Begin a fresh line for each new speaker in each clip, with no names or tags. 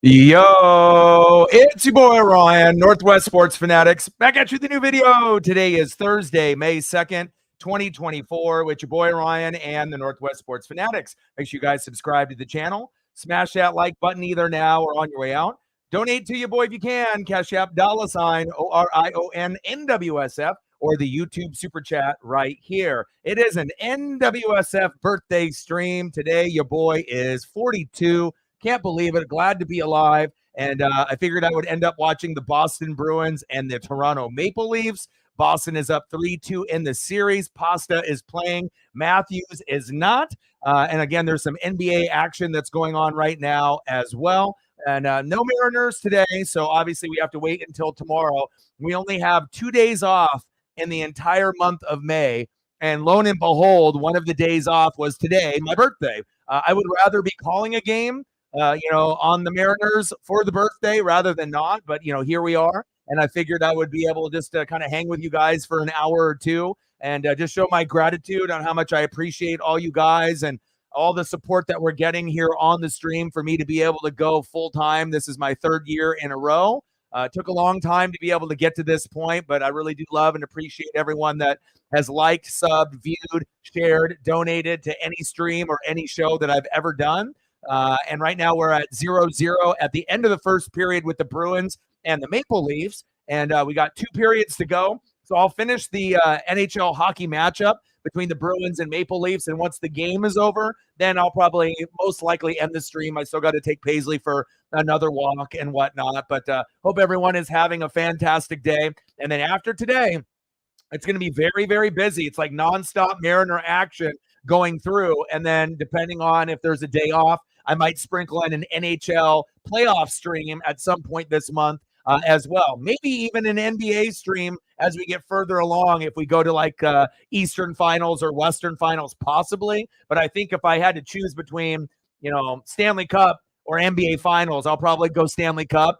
Yo, it's your boy Orion, Northwest Sports Fanatics, back at you with a new video. Today is Thursday, May 2nd, 2024, with your boy Ryan and the Northwest Sports Fanatics. Make sure you guys subscribe to the channel, smash that like button either now or on your way out. Donate to your boy if you can, Cash App, $ ORION NWSF, or the YouTube super chat right here. It is an NWSF birthday stream. Today, your boy is 42. Can't believe it. Glad to be alive. And I figured I would end up watching the Boston Bruins and the Toronto Maple Leafs. Boston is up 3-2 in the series. Pasta is playing. Matthews is not. And again, there's some NBA action that's going on right now as well. And no Mariners today. So obviously we have to wait until tomorrow. We only have 2 days off in the entire month of May. And lo and behold, one of the days off was today, my birthday. I would rather be calling a game on the Mariners for the birthday rather than not. But, here we are. And I figured I would be able to just kind of hang with you guys for an hour or two and just show my gratitude on how much I appreciate all you guys and all the support that we're getting here on the stream for me to be able to go full time. This is my third year in a row. It took a long time to be able to get to this point, but I really do love and appreciate everyone that has liked, subbed, viewed, shared, donated to any stream or any show that I've ever done. And right now we're at 0-0 at the end of the first period with the Bruins and the Maple Leafs. And we got 2 periods to go. So I'll finish the NHL hockey matchup between the Bruins and Maple Leafs. And once the game is over, then I'll probably most likely end the stream. I still got to take Paisley for another walk and whatnot. But hope everyone is having a fantastic day. And then after today, it's going to be very, very busy. It's like nonstop Mariner action going through. And then depending on if there's a day off, I might sprinkle in an NHL playoff stream at some point this month as well. Maybe even an NBA stream as we get further along if we go to like Eastern Finals or Western Finals possibly. But I think if I had to choose between, Stanley Cup or NBA Finals, I'll probably go Stanley Cup.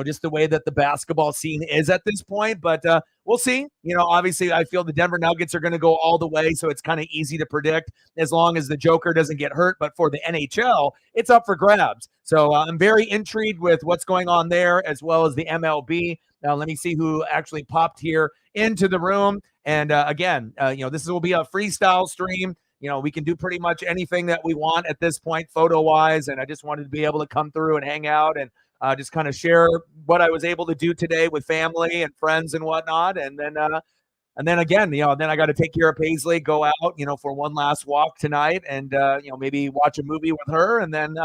Just the way that the basketball scene is at this point. But we'll see. Obviously, I feel the Denver Nuggets are going to go all the way, so it's kind of easy to predict as long as the Joker doesn't get hurt. But for the NHL, it's up for grabs. So I'm very intrigued with what's going on there as well as the MLB. Now, let me see who actually popped here into the room. And again, this will be a freestyle stream. We can do pretty much anything that we want at this point, photo-wise. And I just wanted to be able to come through and hang out and just kind of share what I was able to do today with family and friends and whatnot. And then again, then I got to take care of Paisley, go out, for one last walk tonight and, maybe watch a movie with her. And then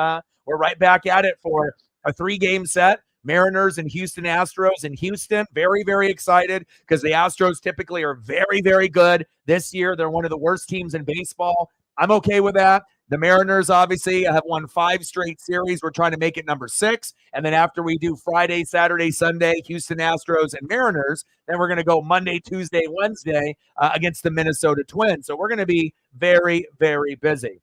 we're right back at it for a 3-game set. Mariners and Houston Astros in Houston. Very, very excited because the Astros typically are very, very good. This year, they're one of the worst teams in baseball. I'm okay with that. The Mariners, obviously, have won 5 straight series. We're trying to make it number 6. And then after we do Friday, Saturday, Sunday, Houston Astros and Mariners, then we're going to go Monday, Tuesday, Wednesday against the Minnesota Twins. So we're going to be very, very busy.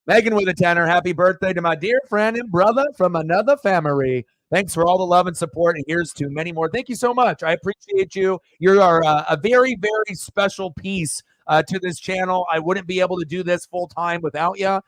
Megan with a tenner. Happy birthday to my dear friend and brother from another family. Thanks for all the love and support, and here's to many more. Thank you so much. I appreciate you. You are a very, very special piece to this channel. I wouldn't be able to do this full time without you.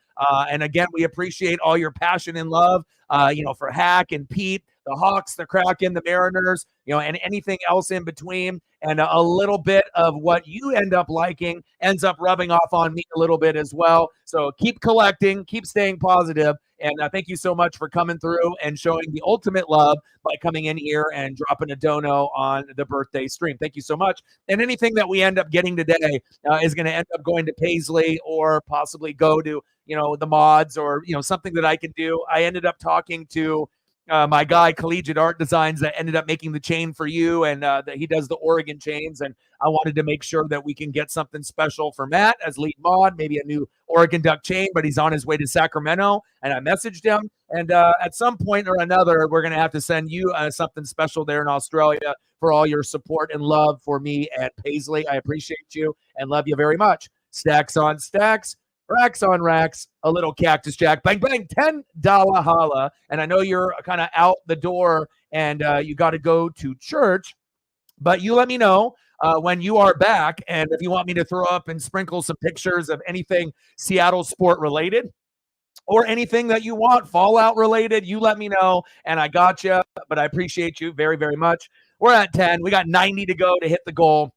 And again, we appreciate all your passion and love, for Hack and Pete, the Hawks, the Kraken, the Mariners, and anything else in between. And a little bit of what you end up liking ends up rubbing off on me a little bit as well. So keep collecting, keep staying positive. And thank you so much for coming through and showing the ultimate love by coming in here and dropping a dono on the birthday stream. Thank you so much. And anything that we end up getting today is going to end up going to Paisley or possibly go to, the mods or, something that I can do. I ended up talking to my guy, Collegiate Art Designs, that ended up making the chain for you, and that he does the Oregon chains. And I wanted to make sure that we can get something special for Matt as lead mod, maybe a new Oregon Duck chain, but he's on his way to Sacramento. And I messaged him. And at some point or another, we're going to have to send you something special there in Australia for all your support and love for me at Paisley. I appreciate you and love you very much. Stacks on stacks. Racks on racks, a little Cactus Jack, bang, bang, $10 holla. And I know you're kind of out the door and you got to go to church, but you let me know when you are back. And if you want me to throw up and sprinkle some pictures of anything Seattle sport related, or anything that you want, Fallout related, you let me know, and I got you. But I appreciate you very, very much. We're at 10. We got 90 to go to hit the goal.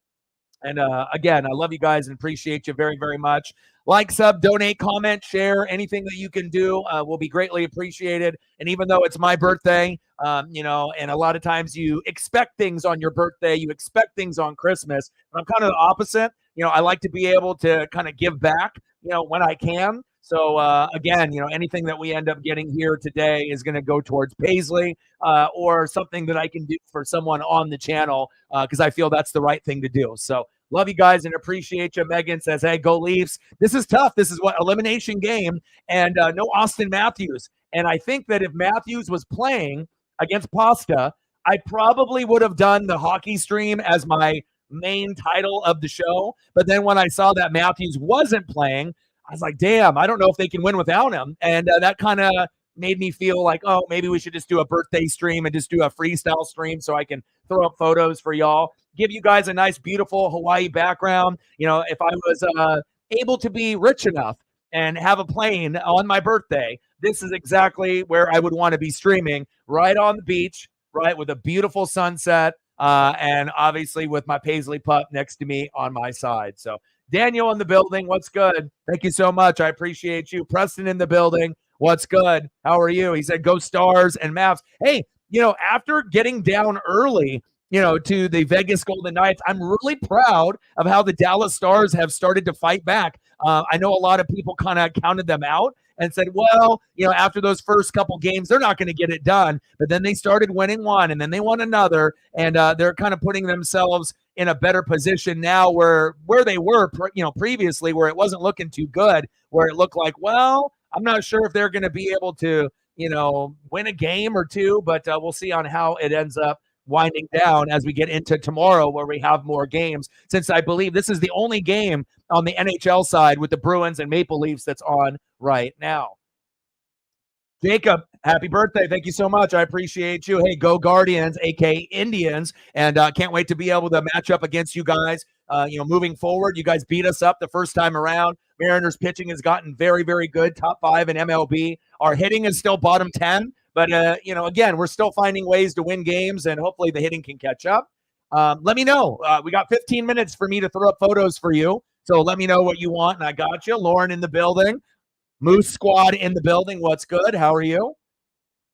And again, I love you guys and appreciate you very, very much. Like, sub, donate, comment, share, anything that you can do will be greatly appreciated. And even though it's my birthday, and a lot of times you expect things on your birthday, you expect things on Christmas. But I'm kind of the opposite. I like to be able to kind of give back, when I can. So again, anything that we end up getting here today is going to go towards Paisley or something that I can do for someone on the channel because I feel that's the right thing to do. So love you guys and appreciate you. Megan says, hey, go Leafs. This is tough. This is what elimination game and no Austin Matthews. And I think that if Matthews was playing against Pasta, I probably would have done the hockey stream as my main title of the show. But then when I saw that Matthews wasn't playing, I was like, damn, I don't know if they can win without him. And that kind of made me feel like, oh, maybe we should just do a birthday stream and just do a freestyle stream so I can throw up photos for y'all, give you guys a nice, beautiful Hawaii background. If I was able to be rich enough and have a plane on my birthday, this is exactly where I would want to be streaming, right on the beach, right, with a beautiful sunset, and obviously with my Paisley pup next to me on my side. So Daniel in the building, what's good? Thank you so much. I appreciate you. Preston in the building, what's good? How are you? He said, go Stars and Mavs. Hey, after getting down early, to the Vegas Golden Knights, I'm really proud of how the Dallas Stars have started to fight back. I know a lot of people kind of counted them out and said, well, after those first couple games, they're not going to get it done. But then they started winning one, and then they won another, and they're kind of putting themselves in a better position now where they were, previously, where it wasn't looking too good, where it looked like, well, I'm not sure if they're going to be able to, win a game or two, but we'll see on how it ends up winding down as we get into tomorrow where we have more games, since I believe this is the only game on the NHL side with the Bruins and Maple Leafs that's on right now. Jacob, happy birthday. Thank you so much. I appreciate you. Hey, go Guardians, aka Indians, and can't wait to be able to match up against you guys. Moving forward, you guys beat us up the first time around. Mariners pitching has gotten very, very good, top 5 in MLB. Our hitting is still bottom 10, but again, we're still finding ways to win games, and hopefully the hitting can catch up. Let me know. We got 15 minutes for me to throw up photos for you, so let me know what you want, and I got you. Lauren in the building. Moose Squad in the building. What's good? How are you?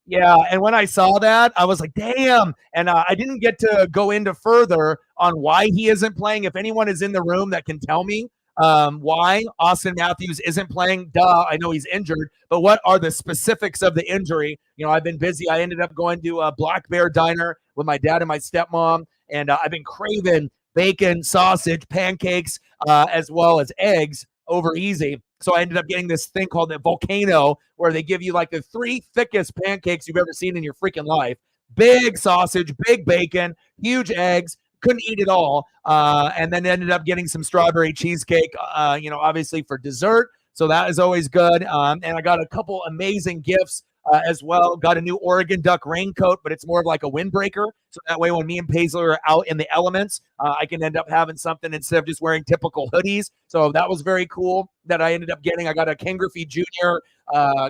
Yeah, and when I saw that, I was like, damn. And I didn't get to go into further on why he isn't playing. If anyone is in the room that can tell me why Austin Matthews isn't playing, I know he's injured, but what are the specifics of the injury? I've been busy. I ended up going to a Black Bear Diner with my dad and my stepmom, and I've been craving bacon, sausage, pancakes, as well as eggs over easy. So I ended up getting this thing called the Volcano, where they give you like the 3 thickest pancakes you've ever seen in your freaking life. Big sausage, big bacon, huge eggs. Couldn't eat it all. And then ended up getting some strawberry cheesecake, obviously for dessert. So that is always good. And I got a couple amazing gifts as well. Got a new Oregon Duck raincoat, but it's more of like a windbreaker. So that way when me and Paisley are out in the elements, I can end up having something instead of just wearing typical hoodies. So that was very cool that I ended up getting. I got a Ken Griffey Jr.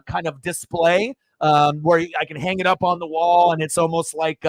Kind of display where I can hang it up on the wall, and it's almost like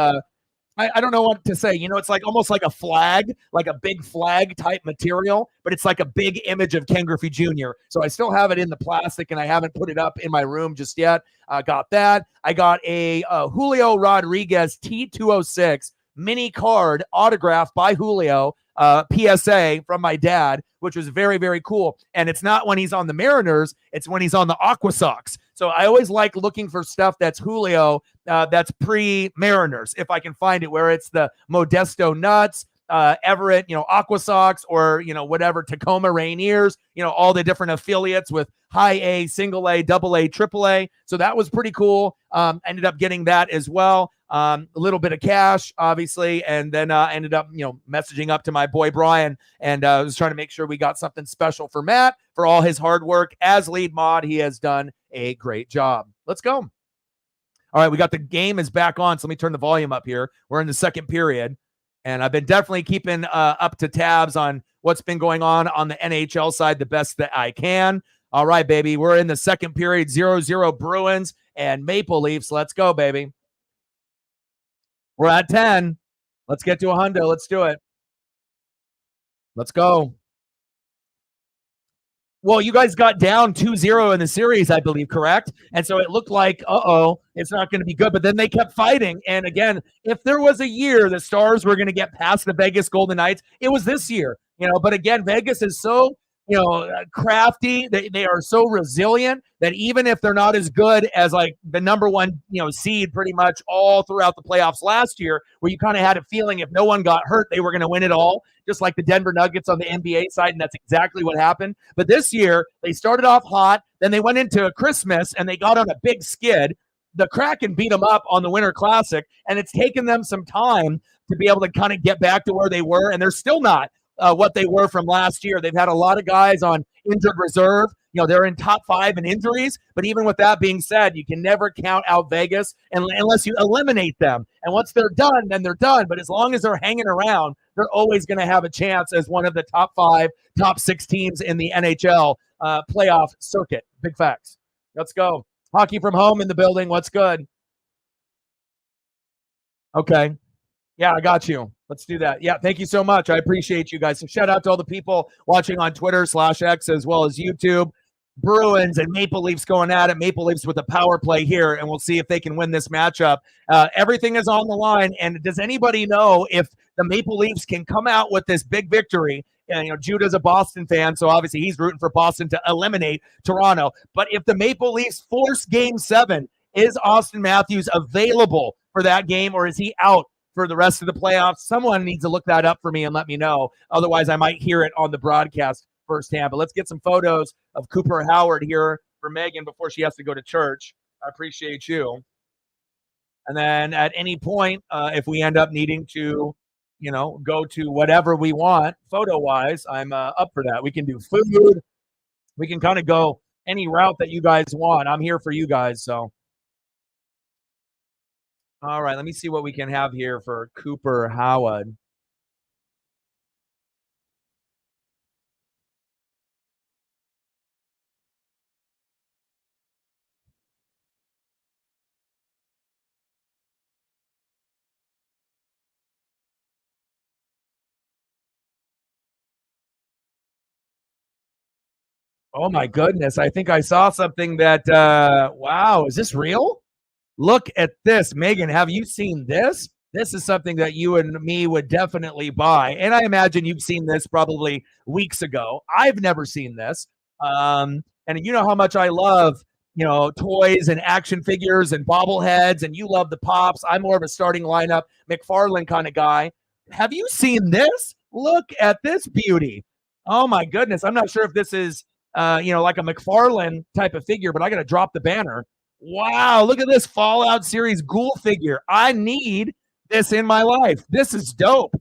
I don't know what to say. It's like almost like a flag, like a big flag type material, but it's like a big image of Ken Griffey Jr. So I still have it in the plastic, and I haven't put it up in my room just yet. I got that. I got a Julio Rodriguez T206 mini card autographed by Julio, PSA from my dad, which was very, very cool. And it's not when he's on the Mariners, it's when he's on the Aqua Sox. So I always like looking for stuff that's Julio, that's pre-Mariners, if I can find it, where it's the Modesto Nuts, Everett, Aqua Sox, or, whatever, Tacoma Rainiers, all the different affiliates with high A, single A, double A, triple A. So that was pretty cool. Ended up getting that as well. A little bit of cash, obviously, and then ended up, messaging up to my boy Brian, and was trying to make sure we got something special for Matt for all his hard work as lead mod. He has done a great job. Let's go. All right, we got the game is back on, so let me turn the volume up here. We're in the second period, and I've been definitely keeping up to tabs on what's been going on the NHL side the best that I can. All right, baby. We're in the second period, 0-0 Bruins and Maple Leafs. Let's go, baby. We're at 10. Let's get to a hundo. Let's do it. Let's go. Well, you guys got down 2-0 in the series, I believe, correct? And so it looked like, it's not going to be good. But then they kept fighting. And again, if there was a year the Stars were going to get past the Vegas Golden Knights, it was this year. But again, Vegas is so crafty. They are so resilient that even if they're not as good as like the number one, seed pretty much all throughout the playoffs last year, where you kind of had a feeling if no one got hurt, they were going to win it all, just like the Denver Nuggets on the NBA side, and that's exactly what happened. But this year, they started off hot, then they went into Christmas, and they got on a big skid. The Kraken beat them up on the Winter Classic, and it's taken them some time to be able to kind of get back to where they were, and they're still not what they were from last year. They've had a lot of guys on injured reserve. They're in top 5 in injuries. But even with that being said, you can never count out Vegas unless you eliminate them. And once they're done, then they're done. But as long as they're hanging around, they're always going to have a chance as one of the top 5, top 6 teams in the NHL playoff circuit. Big facts. Let's go. Hockey from home in the building. What's good? Okay. Yeah, I got you. Let's do that. Yeah, thank you so much. I appreciate you guys. So shout out to all the people watching on Twitter/X as well as YouTube. Bruins and Maple Leafs going at it. Maple Leafs with a power play here, and we'll see if they can win this matchup. Everything is on the line. And does anybody know if the Maple Leafs can come out with this big victory? And, Judah's a Boston fan, so obviously he's rooting for Boston to eliminate Toronto. But if the Maple Leafs force Game 7, is Austin Matthews available for that game, or is he out for the rest of the playoffs? Someone needs to look that up for me and let me know. Otherwise, I might hear it on the broadcast firsthand. But let's get some photos of Cooper Howard here for Megan before she has to go to church. I appreciate you. And then at any point, if we end up needing to, go to whatever we want photo-wise, I'm up for that. We can do food. We can kind of go any route that you guys want. I'm here for you guys, so. All right, let me see what we can have here for Cooper Howard. Oh, my goodness. I think I saw something that, wow, is this real? Look at this. Megan, have you seen this? This is something that you and me would definitely buy. And I imagine you've seen this probably weeks ago. I've never seen this. And you know how much I love, toys and action figures and bobbleheads, and you love the Pops. I'm more of a starting lineup McFarlane kind of guy. Have you seen this? Look at this beauty. Oh, my goodness. I'm not sure if this is, like a McFarlane type of figure, but I got to drop the banner. Wow, look at this Fallout series ghoul figure. I need this in my life. This is dope.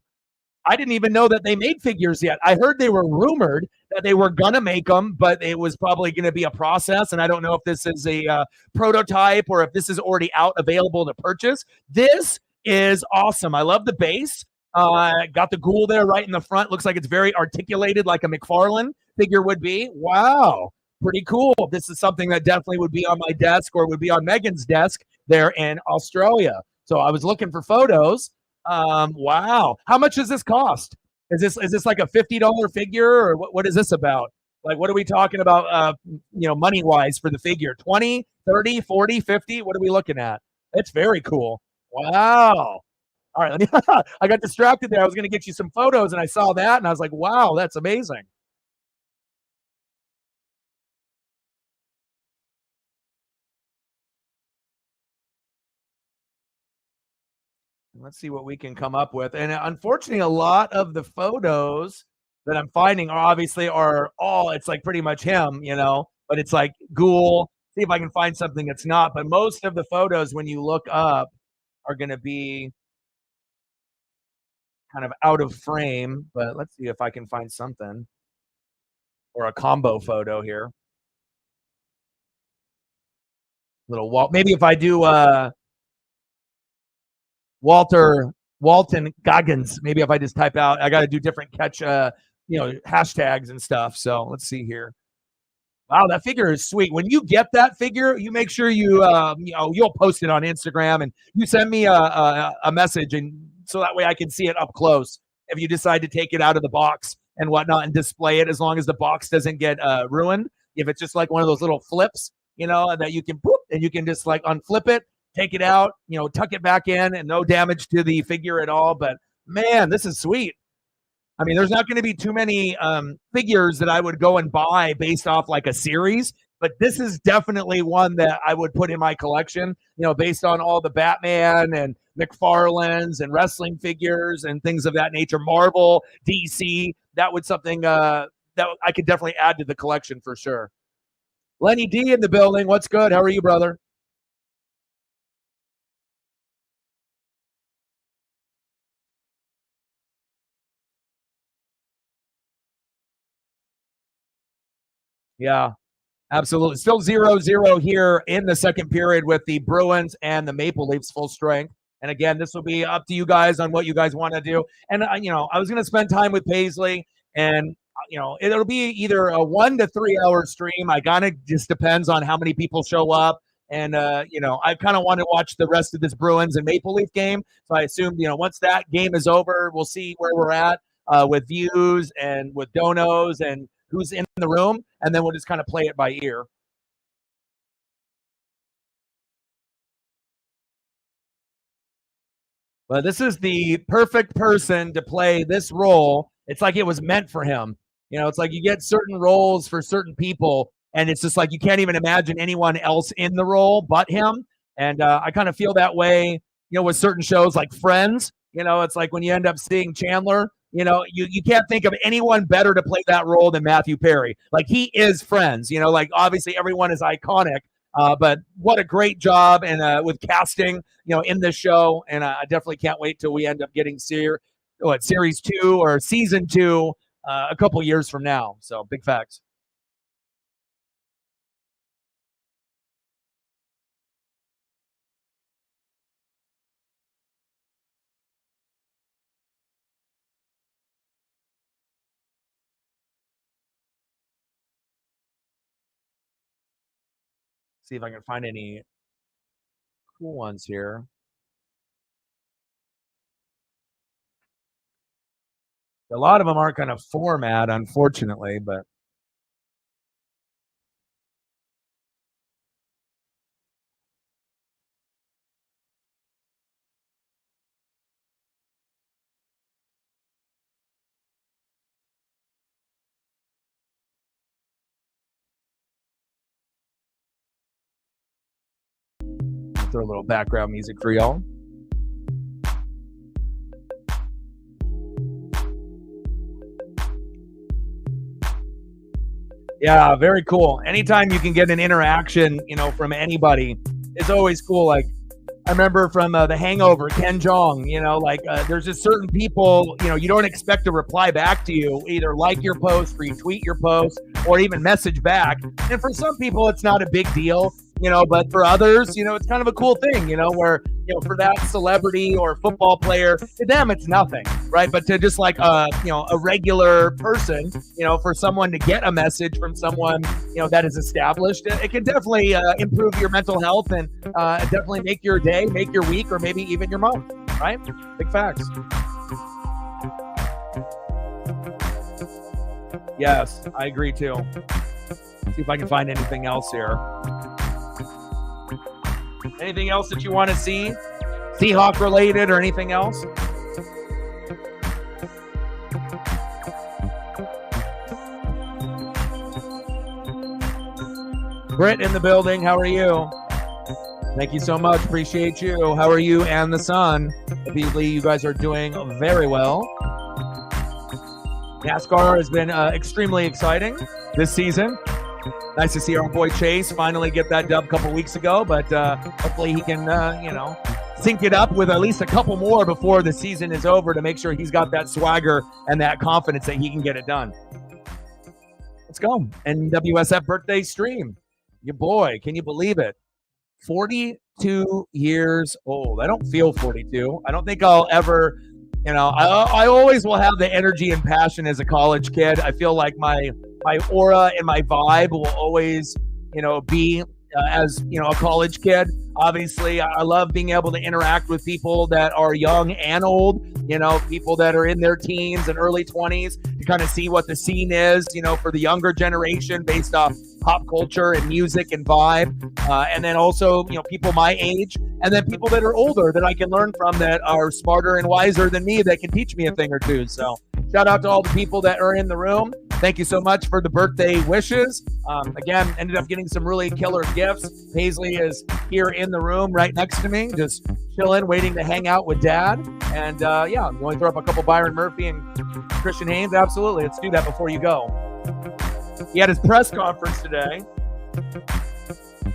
I didn't even know that they made figures yet. I heard they were rumored that they were going to make them, but it was probably going to be a process. And I don't know if this is a prototype or if this is already out available to purchase. This is awesome. I love the base. Got the ghoul there right in the front. Looks like it's very articulated like a McFarlane figure would be. Wow. Pretty cool. This is something that definitely would be on my desk or would be on Megan's desk there in Australia. So I was looking for photos. Wow. How much does this cost? Is this like a $50 figure, or what is this about? Like, what are we talking about, money wise for the figure? 20, 30, 40, 50? What are we looking at? It's very cool. Wow. All right. I got distracted there. I was going to get you some photos and I saw that and I was like, wow, that's amazing. Let's see what we can come up with. And unfortunately, a lot of the photos that I'm finding are all, it's like pretty much him, but it's like ghoul. See if I can find something that's not. But most of the photos, when you look up, are going to be kind of out of frame. But let's see if I can find something or a combo photo here. Little Walt. Maybe if I do Walton Goggins. Maybe if I just type out, I got to do different catch, hashtags and stuff. So let's see here. Wow, that figure is sweet. When you get that figure, you make sure you'll post it on Instagram and you send me a message, and so that way I can see it up close. If you decide to take it out of the box and whatnot and display it, as long as the box doesn't get ruined. If it's just like one of those little flips, that you can boop and you can just like unflip it, take it out, tuck it back in, and no damage to the figure at all. But man, this is sweet. I mean, there's not going to be too many figures that I would go and buy based off like a series, but this is definitely one that I would put in my collection, based on all the Batman and McFarlane's and wrestling figures and things of that nature, Marvel, DC. That would something that I could definitely add to the collection for sure. Lenny D in the building. What's good? How are you, brother? Yeah. Absolutely. Still 0-0 here in the second period with the Bruins and the Maple Leafs full strength. And again, this will be up to you guys on what you guys want to do. And, I was going to spend time with Paisley, and, it'll be either a 1 to 3 hour stream. I kind of just depends on how many people show up. And, I kind of want to watch the rest of this Bruins and Maple Leaf game. So I assume, once that game is over, we'll see where we're at with views and with donos and who's in the room, and then we'll just kind of play it by ear. But this is the perfect person to play this role. It's like it was meant for him. It's like you get certain roles for certain people, and it's just like you can't even imagine anyone else in the role but him. And I kind of feel that way, with certain shows like Friends. It's like when you end up seeing Chandler, you can't think of anyone better to play that role than Matthew Perry. Like he is Friends, like obviously everyone is iconic, but what a great job and with casting, in this show. And I definitely can't wait till we end up getting series 2 or season 2 a couple years from now. So big facts. See if I can find any cool ones here. A lot of them aren't going to format, unfortunately, but throw a little background music for y'all. Yeah, very cool. Anytime you can get an interaction, from anybody, it's always cool. Like I remember from The Hangover, Ken Jeong, there's just certain people, you don't expect to reply back to you, either like your post, retweet your post, or even message back. And for some people, it's not a big deal, but for others, it's kind of a cool thing, where, for that celebrity or football player, to them, it's nothing, right? But to just like, a regular person, for someone to get a message from someone, that is established, it can definitely improve your mental health and definitely make your day, make your week, or maybe even your month, right? Big facts. Yes, I agree too. See if I can find anything else here. Anything else that you want to see? Seahawk related or anything else? Britt in the building. How are you? Thank you so much. Appreciate you. How are you and the son? Hopefully you guys are doing very well. NASCAR has been extremely exciting this season. Nice to see our boy Chase finally get that dub a couple weeks ago, but hopefully he can, sync it up with at least a couple more before the season is over to make sure he's got that swagger and that confidence that he can get it done. Let's go. NWSF birthday stream. Your boy, can you believe it? 42 years old. I don't feel 42. I don't think I'll ever, I always will have the energy and passion as a college kid. I feel like my my aura and my vibe will always, be as, a college kid. Obviously, I love being able to interact with people that are young and old, people that are in their teens and early 20s to kind of see what the scene is, for the younger generation based off pop culture and music and vibe. And then also, people my age, and then people that are older that I can learn from that are smarter and wiser than me that can teach me a thing or two. So shout out to all the people that are in the room. Thank you so much for the birthday wishes. Again, ended up getting some really killer gifts. Paisley is here in the room right next to me, just chilling, waiting to hang out with Dad. And you want to throw up a couple Byron Murphy and Christian Haynes? Absolutely. Let's do that before you go. He had his press conference today.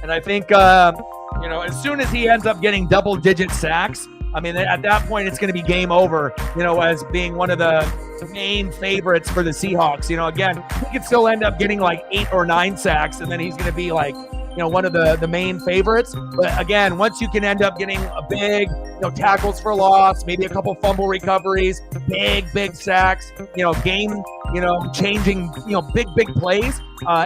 And I think, as soon as he ends up getting double-digit sacks, I mean, at that point, it's going to be game over, as being one of the main favorites for the Seahawks. Again, he could still end up getting like 8 or 9 sacks, and then he's going to be like, one of the main favorites. But again, once you can end up getting a big, tackles for loss, maybe a couple fumble recoveries, big sacks, game, changing, big plays.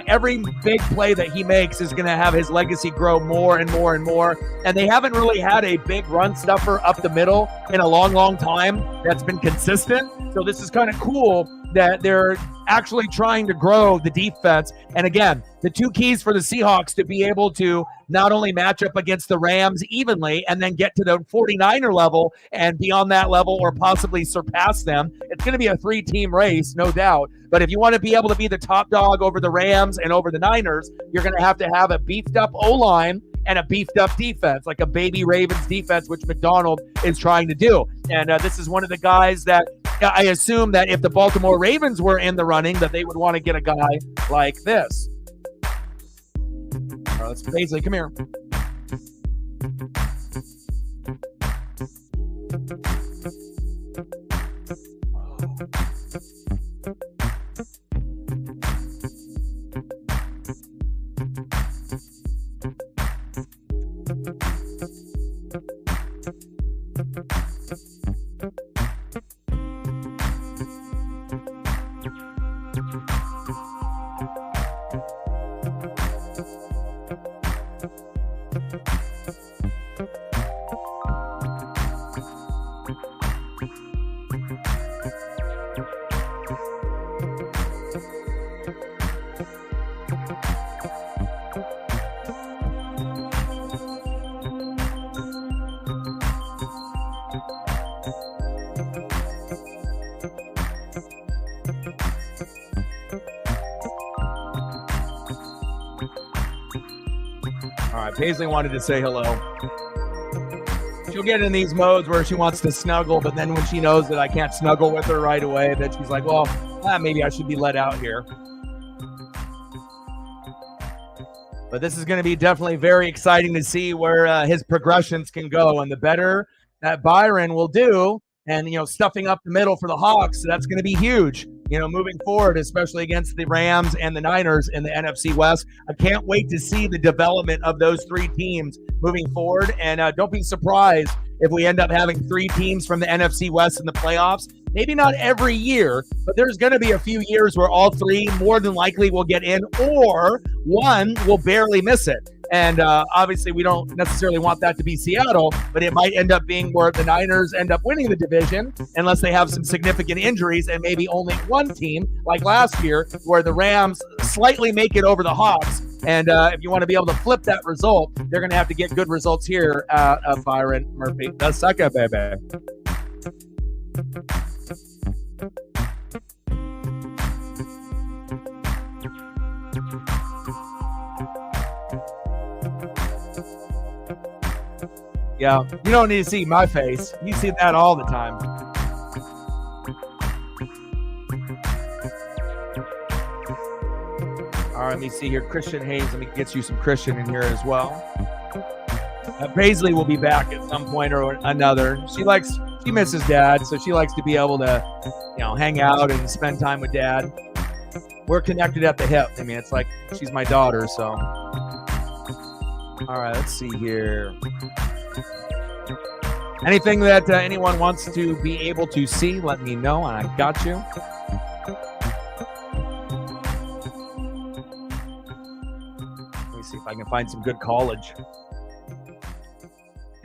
Every big play that he makes is going to have his legacy grow more and more and more. And they haven't really had a big run stuffer up the middle in a long time that's been consistent. So this is kind of cool that they're actually trying to grow the defense. And again, the two keys for the Seahawks to be able to not only match up against the Rams evenly and then get to the 49er level and beyond that level or possibly surpass them. It's going to be a 3-team race, no doubt. But if you want to be able to be the top dog over the Rams and over the Niners, you're going to have a beefed up O-line and a beefed up defense, like a baby Ravens defense, which McDonald is trying to do. And this is one of the guys that I assume that if the Baltimore Ravens were in the running, that they would want to get a guy like this. All right, let's Paisley, come here. All right, Paisley wanted to say hello. She'll get in these modes where she wants to snuggle, but then when she knows that I can't snuggle with her right away, then she's like, well, maybe I should be let out here. But this is going to be definitely very exciting to see where his progressions can go. And the better that Byron will do, and, stuffing up the middle for the Hawks, that's going to be huge, moving forward, especially against the Rams and the Niners in the NFC West. I can't wait to see the development of those 3 teams moving forward. And don't be surprised if we end up having 3 teams from the NFC West in the playoffs. Maybe not every year, but there's going to be a few years where all 3 more than likely will get in, or one will barely miss it. And obviously, we don't necessarily want that to be Seattle, but it might end up being where the Niners end up winning the division unless they have some significant injuries, and maybe only one team, like last year, where the Rams slightly make it over the Hawks. And if you want to be able to flip that result, they're going to have to get good results here at Byron Murphy. The second, baby. Yeah, you don't need to see my face. You see that all the time. All right, let me see here. Christian Hayes, let me get you some Christian in here as well. Paisley will be back at some point or another. She misses Dad, so she likes to be able to, hang out and spend time with Dad. We're connected at the hip. I mean, it's like she's my daughter, so. All right, let's see here. Anything that anyone wants to be able to see, let me know, and I got you. I can find some good college.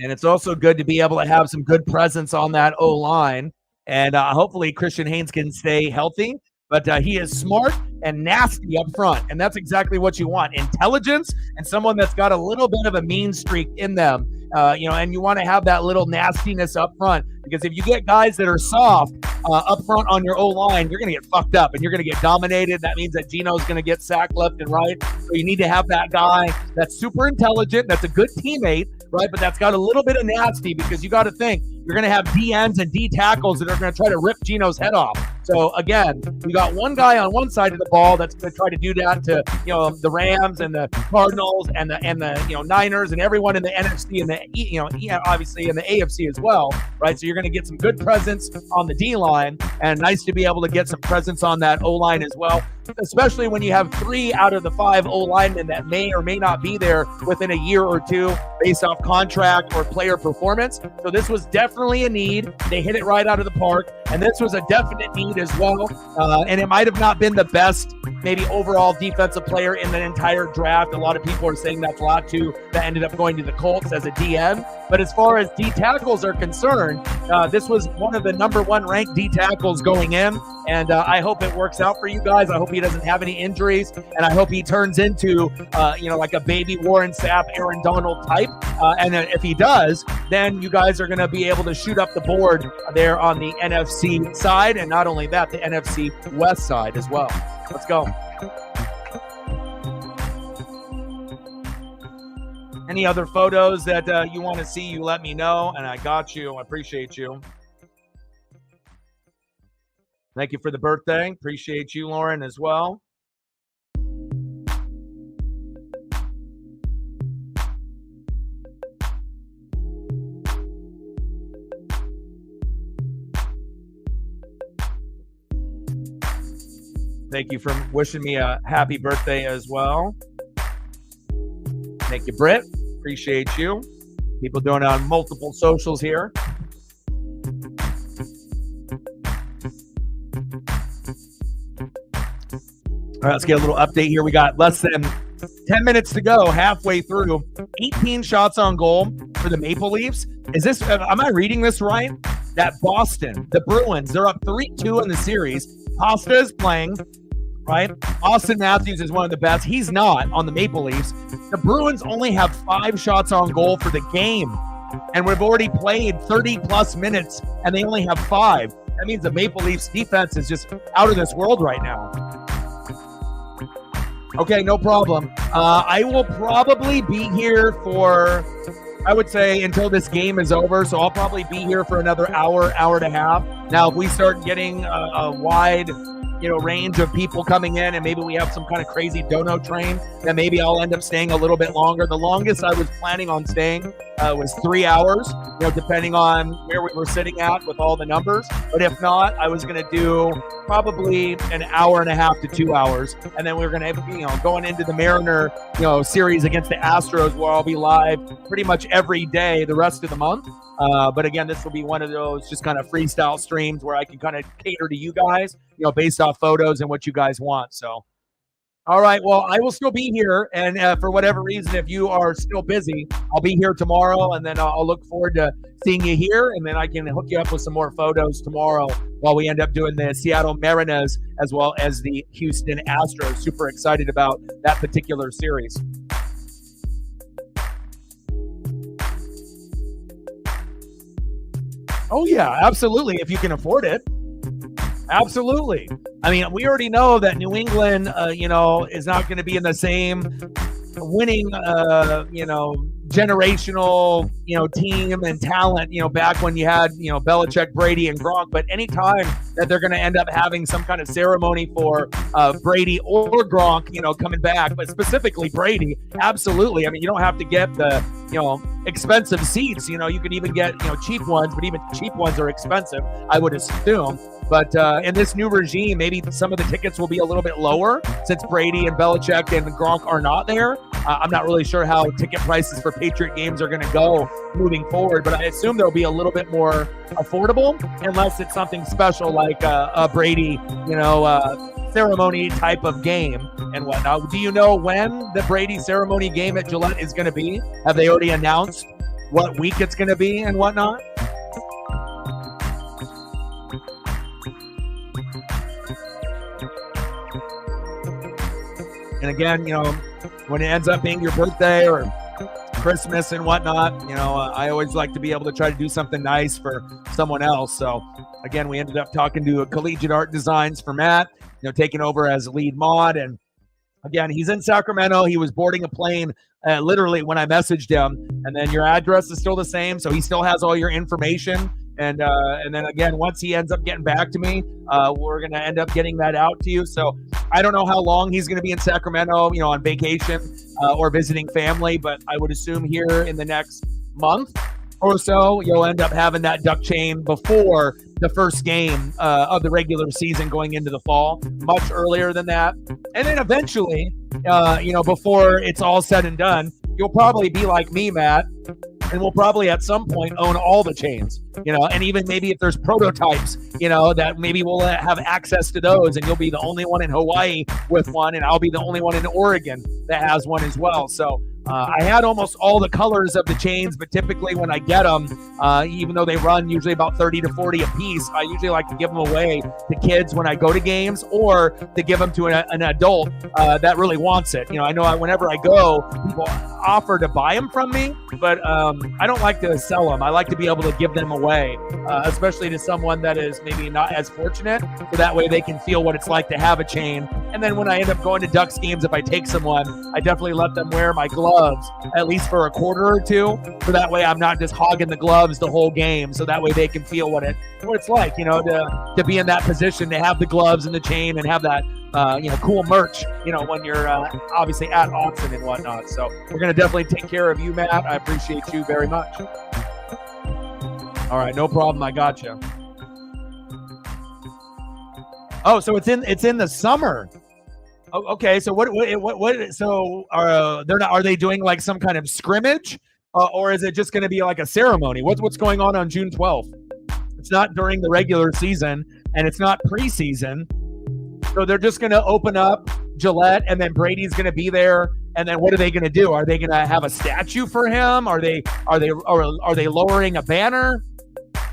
And it's also good to be able to have some good presence on that O-line. And hopefully Christian Haynes can stay healthy. But he is smart and nasty up front. And that's exactly what you want. Intelligence and someone that's got a little bit of a mean streak in them. And you want to have that little nastiness up front. Because if you get guys that are soft up front on your O-line, you're going to get fucked up and you're going to get dominated. That means that Gino's going to get sacked left and right. So you need to have that guy that's super intelligent, that's a good teammate, right? But that's got a little bit of nasty, because you got to think you're going to have D ends and D tackles that are going to try to rip Gino's head off. So again, you got one guy on one side of the ball that's going to try to do that to the Rams and the Cardinals and the Niners and everyone in the NFC and the obviously in the AFC as well, right? So you're going to get some good presence on the D line, and nice to be able to get some presence on that O line as well. Especially when you have 3 out of the 5 O linemen that may or may not be there within a year or two based off contract or player performance. So this was definitely a need. They hit it right out of the park, and this was a definite need as well. And it might have not been the best, maybe overall defensive player in the entire draft. A lot of people are saying that's Latu that ended up going to the Colts as a DM. But as far as D tackles are concerned, this was one of the number 1 ranked D tackles going in. And I hope it works out for you guys. I hope he doesn't have any injuries, and I hope he turns into, like a baby Warren Sapp, Aaron Donald type. And if he does, then you guys are going to be able to shoot up the board there on the NFC side, and not only that, the NFC West side as well. Let's go. Any other photos that you want to see, you let me know, and I got you. I appreciate you. Thank you for the birthday. Appreciate you, Lauren, as well. Thank you for wishing me a happy birthday as well. Thank you, Britt. Appreciate you. People doing it on multiple socials here. All right, let's get a little update here. We got less than 10 minutes to go, halfway through. 18 shots on goal for the Maple Leafs. Am I reading this right? That Boston, the Bruins, they're up 3-2 in the series. Costa is playing, right? Austin Matthews is one of the best. He's not on the Maple Leafs. The Bruins only have 5 shots on goal for the game. And we've already played 30-plus minutes, and they only have 5. That means the Maple Leafs defense is just out of this world right now. Okay, no problem. I will probably be here for, I would say, until this game is over. So I'll probably be here for another hour, hour and a half. Now, if we start getting a wide, range of people coming in, and maybe we have some kind of crazy dono train, then maybe I'll end up staying a little bit longer. The longest I was planning on staying was 3 hours, depending on where we were sitting at with all the numbers. But if not, I was going to do probably an hour and a half to 2 hours. And then we're going to, going into the Mariner, series against the Astros, where I'll be live pretty much every day the rest of the month. But again, this will be one of those just kind of freestyle streams where I can kind of cater to you guys, based off photos and what you guys want. So, all right, well, I will still be here. And for whatever reason, if you are still busy, I'll be here tomorrow. And then I'll look forward to seeing you here. And then I can hook you up with some more photos tomorrow while we end up doing the Seattle Mariners as well as the Houston Astros. Super excited about that particular series. Oh, yeah, absolutely. If you can afford it. Absolutely. I mean, we already know that New England, is not going to be in the same winning, generational, team and talent, back when you had, Belichick, Brady, and Gronk. But anytime that they're going to end up having some kind of ceremony for Brady or Gronk, coming back, but specifically Brady, absolutely. I mean, you don't have to get the, expensive seats. You could even get, cheap ones, but even cheap ones are expensive, I would assume. But in this new regime, maybe some of the tickets will be a little bit lower since Brady and Belichick and Gronk are not there. I'm not really sure how ticket prices for Patriot games are going to go moving forward, but I assume they'll be a little bit more affordable unless it's something special like a Brady, ceremony type of game and whatnot. Do you know when the Brady ceremony game at Gillette is going to be? Have they already announced what week it's going to be and whatnot? And again, when it ends up being your birthday or Christmas and whatnot, I always like to be able to try to do something nice for someone else. So again, we ended up talking to a Collegiate Art Designs for Matt, taking over as lead mod. And again, he's in Sacramento. He was boarding a plane literally when I messaged him. And then your address is still the same. So he still has all your information. And then again, once he ends up getting back to me, we're going to end up getting that out to you. So I don't know how long he's going to be in Sacramento, on vacation or visiting family, but I would assume here in the next month or so, you'll end up having that duck chain before the first game of the regular season going into the fall, much earlier than that. And then eventually, before it's all said and done, you'll probably be like me, Matt, and we'll probably at some point own all the chains, and even maybe if there's prototypes, that maybe we'll have access to those, and you'll be the only one in Hawaii with one, and I'll be the only one in Oregon that has one as well. So I had almost all the colors of the chains, but typically when I get them, even though they run usually about 30 to 40 a piece, I usually like to give them away to kids when I go to games, or to give them to an adult that really wants it. I know whenever I go, people offer to buy them from me, but I don't like to sell them. I like to be able to give them away, especially to someone that is maybe not as fortunate, so that way they can feel what it's like to have a chain. And then when I end up going to Ducks games, if I take someone, I definitely let them wear my gloves at least for a quarter or two, so that way I'm not just hogging the gloves the whole game, so that way they can feel what it's like, to be in that position, to have the gloves and the chain and have that cool merch, when you're obviously at Austin and whatnot. So we're going to definitely take care of you, Matt. I appreciate you very much. All right, no problem. I got you. Oh, so it's in the summer. Oh, okay, so what? So are they doing like some kind of scrimmage, or is it just going to be like a ceremony? What's going on June 12th? It's not during the regular season, and it's not preseason. So they're just going to open up Gillette, and then Brady's going to be there. And then what are they going to do? Are they going to have a statue for him? Are they lowering a banner?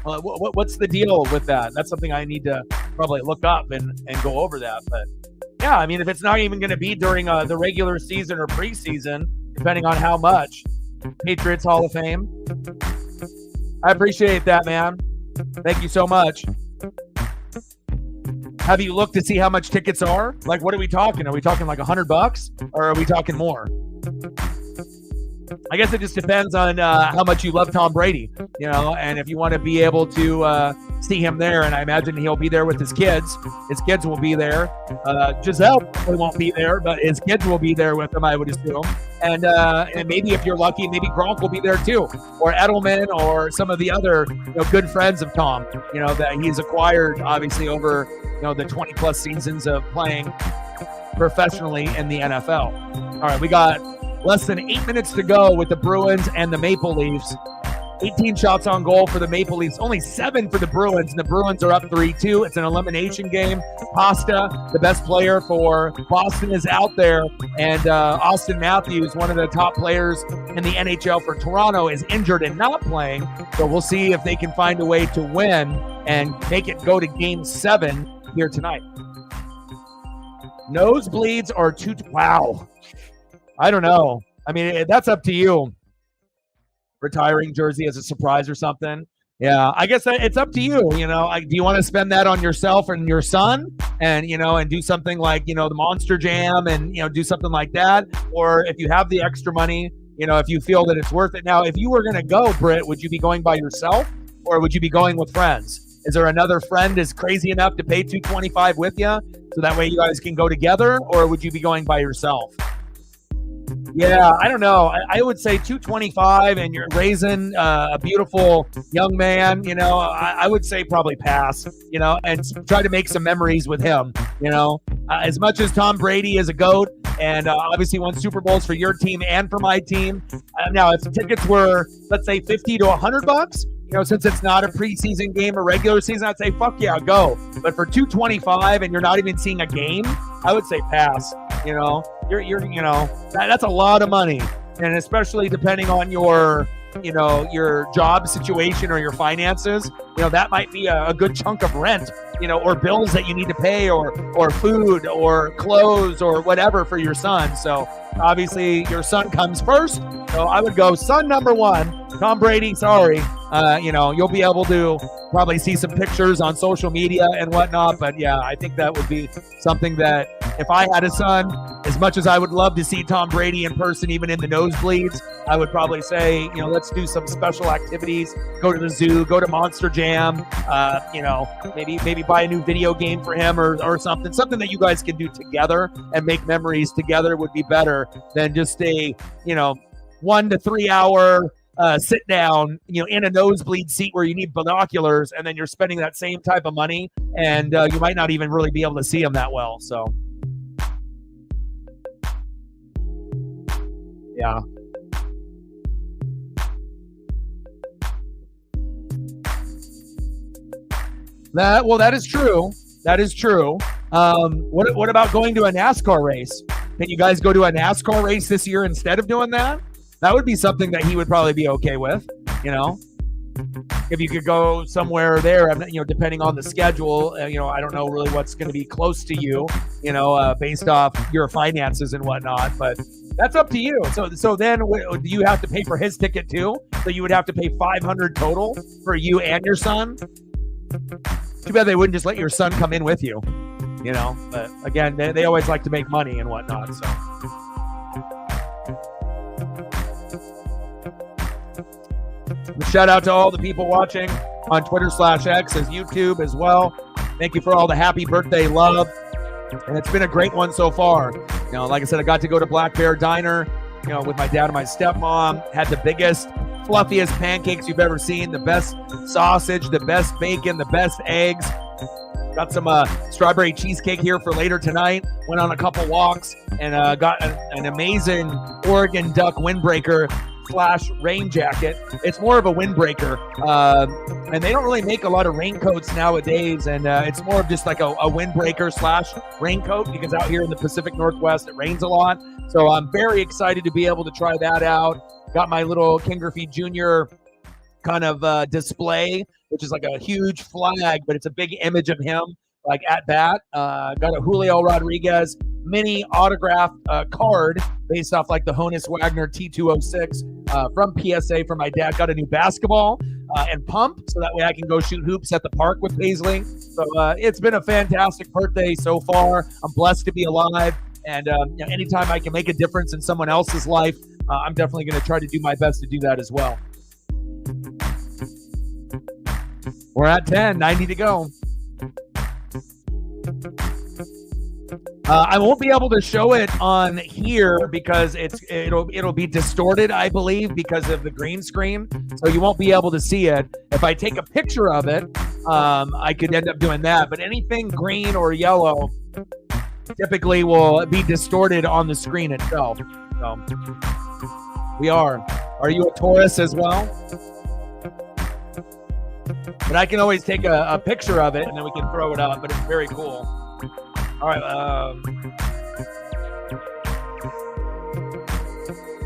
What's the deal with that? That's something I need to probably look up and go over that. But yeah, I mean, if it's not even going to be during the regular season or preseason, depending on how much. Patriots Hall of Fame. I appreciate that, man. Thank you so much. Have you looked to see how much tickets are? Like, what are we talking? Are we talking like $100, or are we talking more? I guess it just depends on how much you love Tom Brady, and if you want to be able to see him there. And I imagine he'll be there with his kids. His kids will be there. Giselle probably won't be there, but his kids will be there with him, I would assume. And maybe if you're lucky, maybe Gronk will be there too, or Edelman, or some of the other good friends of Tom, that he's acquired obviously over the 20 plus seasons of playing professionally in the NFL. All right, we got less than 8 minutes to go with the Bruins and the Maple Leafs. 18 shots on goal for the Maple Leafs, only 7 for the Bruins, and the Bruins are up 3-2. It's an elimination game. Pasta, the best player for Boston, is out there, and Austin Matthews, one of the top players in the NHL for Toronto, is injured and not playing. So we'll see if they can find a way to win and make it go to Game 7 here tonight. Nosebleeds are wow. I don't know. I mean, that's up to you. Retiring jersey as a surprise or something. Yeah, I guess it's up to you. Do you want to spend that on yourself and your son, and and do something like the Monster Jam, and do something like that? Or if you have the extra money, if you feel that it's worth it. Now, if you were going to go, Britt, would you be going by yourself, or would you be going with friends? Is there another friend is crazy enough to pay $225 with you, so that way you guys can go together, or would you be going by yourself? Yeah, I don't know. I would say $225, and you're raising a beautiful young man. I would say probably pass. And try to make some memories with him. As much as Tom Brady is a GOAT, and obviously won Super Bowls for your team and for my team. Now, if tickets were, let's say, $50 to $100, since it's not a preseason game or regular season, I'd say fuck yeah, go. But for $225 and you're not even seeing a game, I would say pass. That's a lot of money, and especially depending on your job situation or your finances, that might be a good chunk of rent, or bills that you need to pay, or food or clothes or whatever for your son. So obviously your son comes first. So I would go son number one, Tom Brady. Sorry. You'll be able to probably see some pictures on social media and whatnot. But yeah, I think that would be something that if I had a son, as much as I would love to see Tom Brady in person, even in the nosebleeds, I would probably say, let's do some special activities, go to the zoo, go to Monster Jam, maybe buy a new video game for him or something that you guys can do together and make memories together would be better than just a, 1 to 3 hour sit down, in a nosebleed seat where you need binoculars, and then you're spending that same type of money, and you might not even really be able to see them that well. So, yeah. That is true. That is true. What about going to a NASCAR race? Can you guys go to a NASCAR race this year instead of doing that? That would be something that he would probably be okay with, if you could go somewhere there, depending on the schedule, I don't know really what's going to be close to you, based off your finances and whatnot, but that's up to you. So then do you have to pay for his ticket too? So you would have to pay $500 total for you and your son? Too bad they wouldn't just let your son come in with you, but again, they always like to make money and whatnot, so. Shout out to all the people watching on Twitter/X as YouTube as well. Thank you for all the happy birthday love. And it's been a great one so far. Like I said, I got to go to Black Bear Diner, with my dad and my stepmom. Had the biggest, fluffiest pancakes you've ever seen, the best sausage, the best bacon, the best eggs. Got some strawberry cheesecake here for later tonight. Went on a couple walks and got an amazing Oregon Duck windbreaker / rain jacket. It's more of a windbreaker, and they don't really make a lot of raincoats nowadays, and it's more of just like a windbreaker / raincoat, because out here in the Pacific Northwest it rains a lot. So I'm very excited to be able to try that out. Got my little Ken Griffey Jr. kind of display, which is like a huge flag, but it's a big image of him like at bat. Got a Julio Rodriguez mini autograph card based off like the Honus Wagner T206 from PSA for my dad. Got a new basketball and pump, so that way I can go shoot hoops at the park with Paisley. So it's been a fantastic birthday so far. I'm blessed to be alive, and anytime I can make a difference in someone else's life, I'm definitely going to try to do my best to do that as well. We're at 10, 90 to go. I won't be able to show it on here because it'll be distorted, I believe, because of the green screen. So you won't be able to see it. If I take a picture of it, I could end up doing that. But anything green or yellow typically will be distorted on the screen itself. So we are. Are you a Taurus as well? But I can always take a picture of it and then we can throw it up. But it's very cool. All right.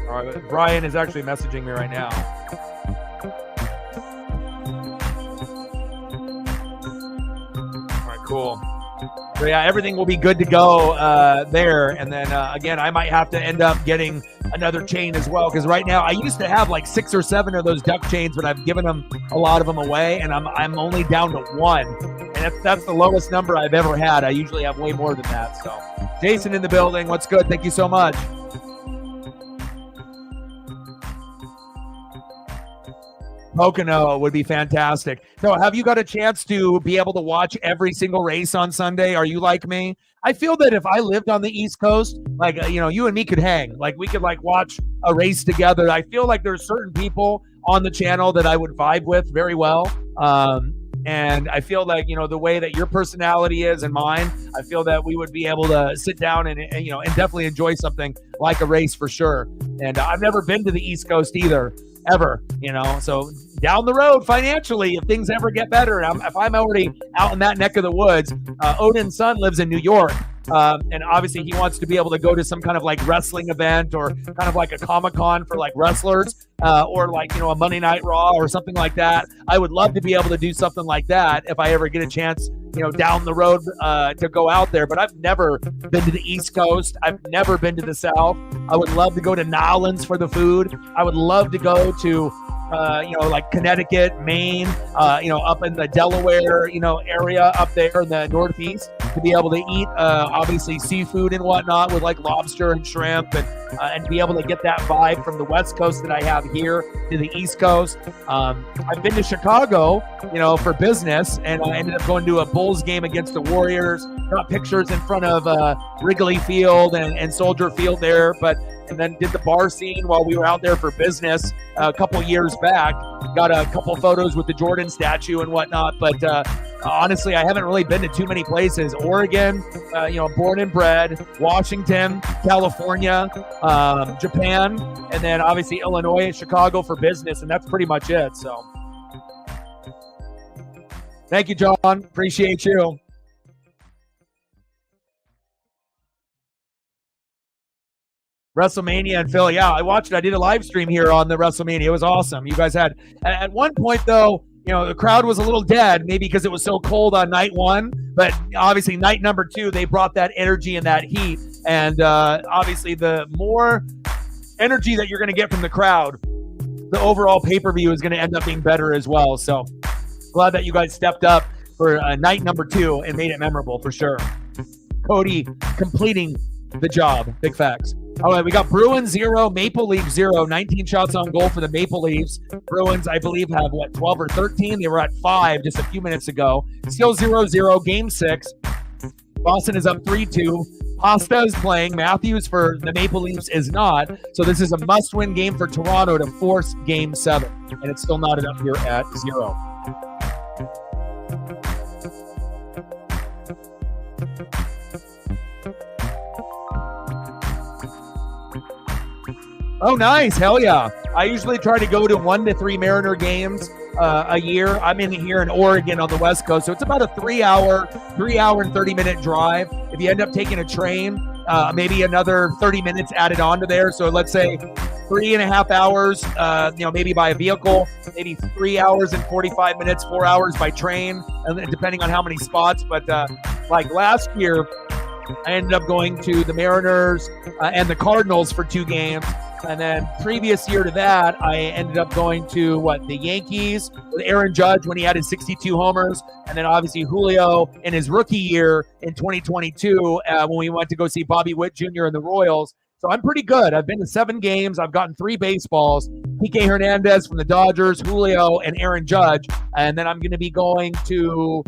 All right. Brian is actually messaging me right now. All right. Cool. So yeah, everything will be good to go there. And then again, I might have to end up getting another chain as well, because right now I used to have like 6 or 7 of those duck chains, but I've given them a lot of them away, and I'm only down to 1. And that's the lowest number I've ever had. I usually have way more than that. So Jason in the building. What's good? Thank you so much. Pocono would be fantastic. So have you got a chance to be able to watch every single race on Sunday? Are you like me? I feel that if I lived on the East Coast, like, you and me could hang. Like, we could, like, watch a race together. I feel like there's certain people on the channel that I would vibe with very well. And I feel like, the way that your personality is and mine, I feel that we would be able to sit down and definitely enjoy something like a race for sure. And I've never been to the East Coast either. ever, so down the road financially, if things ever get better, and if I'm already out in that neck of the woods, Odin's son lives in New York. And obviously he wants to be able to go to some kind of like wrestling event or kind of like a Comic-Con for like wrestlers, or like, a Monday Night Raw or something like that. I would love to be able to do something like that if I ever get a chance, down the road, to go out there. But I've never been to the East Coast. I've never been to the South. I would love to go to Nolans for the food. I would love to go to like Connecticut, Maine, up in the Delaware, area up there in the Northeast, to be able to eat, obviously seafood and whatnot with like lobster and shrimp, and to be able to get that vibe from the West Coast that I have here to the East Coast. I've been to Chicago, for business, and I ended up going to a Bulls game against the Warriors. Got pictures in front of Wrigley Field and Soldier Field there, and then did the bar scene while we were out there for business a couple years back. Got a couple photos with the Jordan statue and whatnot. But honestly, I haven't really been to too many places. Oregon, born and bred, Washington, California, Japan, and then obviously Illinois and Chicago for business. And that's pretty much it. So thank you, John. Appreciate you. WrestleMania in Philly. Yeah, I watched it. I did a live stream here on the WrestleMania. It was awesome. You guys had, at one point though, the crowd was a little dead, maybe because it was so cold on night one, but obviously night number two, they brought that energy and that heat. And obviously the more energy that you're going to get from the crowd, the overall pay-per-view is going to end up being better as well. So glad that you guys stepped up for night number two and made it memorable for sure. Cody completing the job. Big facts. All right, we got Bruins 0, Maple Leafs 0, 19 shots on goal for the Maple Leafs. Bruins, I believe, have, 12 or 13? They were at 5 just a few minutes ago. Still 0-0, Game 6. Boston is up 3-2. Pasta is playing. Matthews for the Maple Leafs is not. So this is a must-win game for Toronto to force Game 7. And it's still knotted up here at 0. Oh, nice. Hell yeah. I usually try to go to 1 to 3 Mariner games a year. I'm in here in Oregon on the West Coast. So it's about a 3 hour and 30-minute drive. If you end up taking a train, maybe another 30 minutes added on to there. So let's say 3.5 hours, maybe by a vehicle, maybe 3 hours and 45 minutes, 4 hours by train, and depending on how many spots. But like last year, I ended up going to the Mariners and the Cardinals for 2 games. And then previous year to that, I ended up going to the Yankees with Aaron Judge when he had his 62 homers. And then obviously Julio in his rookie year in 2022 when we went to go see Bobby Witt Jr. and the Royals. So I'm pretty good. I've been to 7 games. I've gotten 3 baseballs. P.K. Hernandez from the Dodgers, Julio, and Aaron Judge. And then I'm going to be going to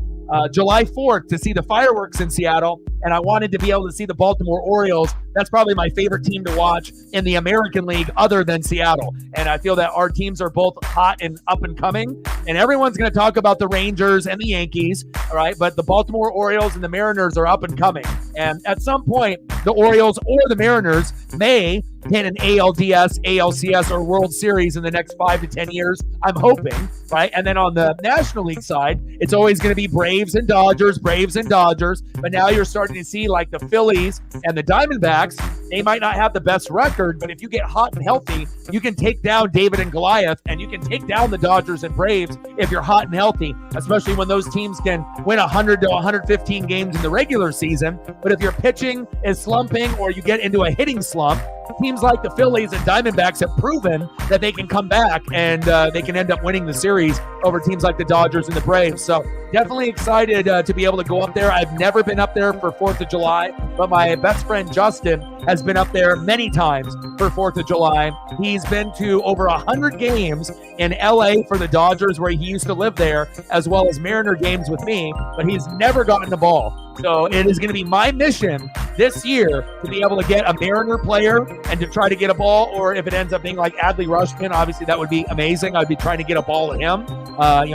July 4th to see the fireworks in Seattle. And I wanted to be able to see the Baltimore Orioles. That's probably my favorite team to watch in the American League other than Seattle. And I feel that our teams are both hot and up and coming. And everyone's going to talk about the Rangers and the Yankees, all right? But the Baltimore Orioles and the Mariners are up and coming. And at some point, the Orioles or the Mariners may hit an ALDS, ALCS, or World Series in the next 5 to 10 years. I'm hoping, right? And then on the National League side, it's always going to be Braves and Dodgers. But now you're starting to see like the Phillies and the Diamondbacks. They might not have the best record, but if you get hot and healthy, you can take down David and Goliath, and you can take down the Dodgers and Braves if you're hot and healthy, especially when those teams can win 100 to 115 games in the regular season. But if your pitching is slumping or you get into a hitting slump, teams like the Phillies and Diamondbacks have proven that they can come back and they can end up winning the series over teams like the Dodgers and the Braves. So definitely excited to be able to go up there. I've never been up there for 4th of July, but my best friend Justin has been up there many times for 4th of July. He's been to over 100 games in LA for the Dodgers where he used to live there, as well as Mariner games with me, but he's never gotten the ball. So it is going to be my mission this year to be able to get a Mariner player and to try to get a ball, or if it ends up being like Adley Rutschman, obviously that would be amazing. I'd be trying to get a ball at him,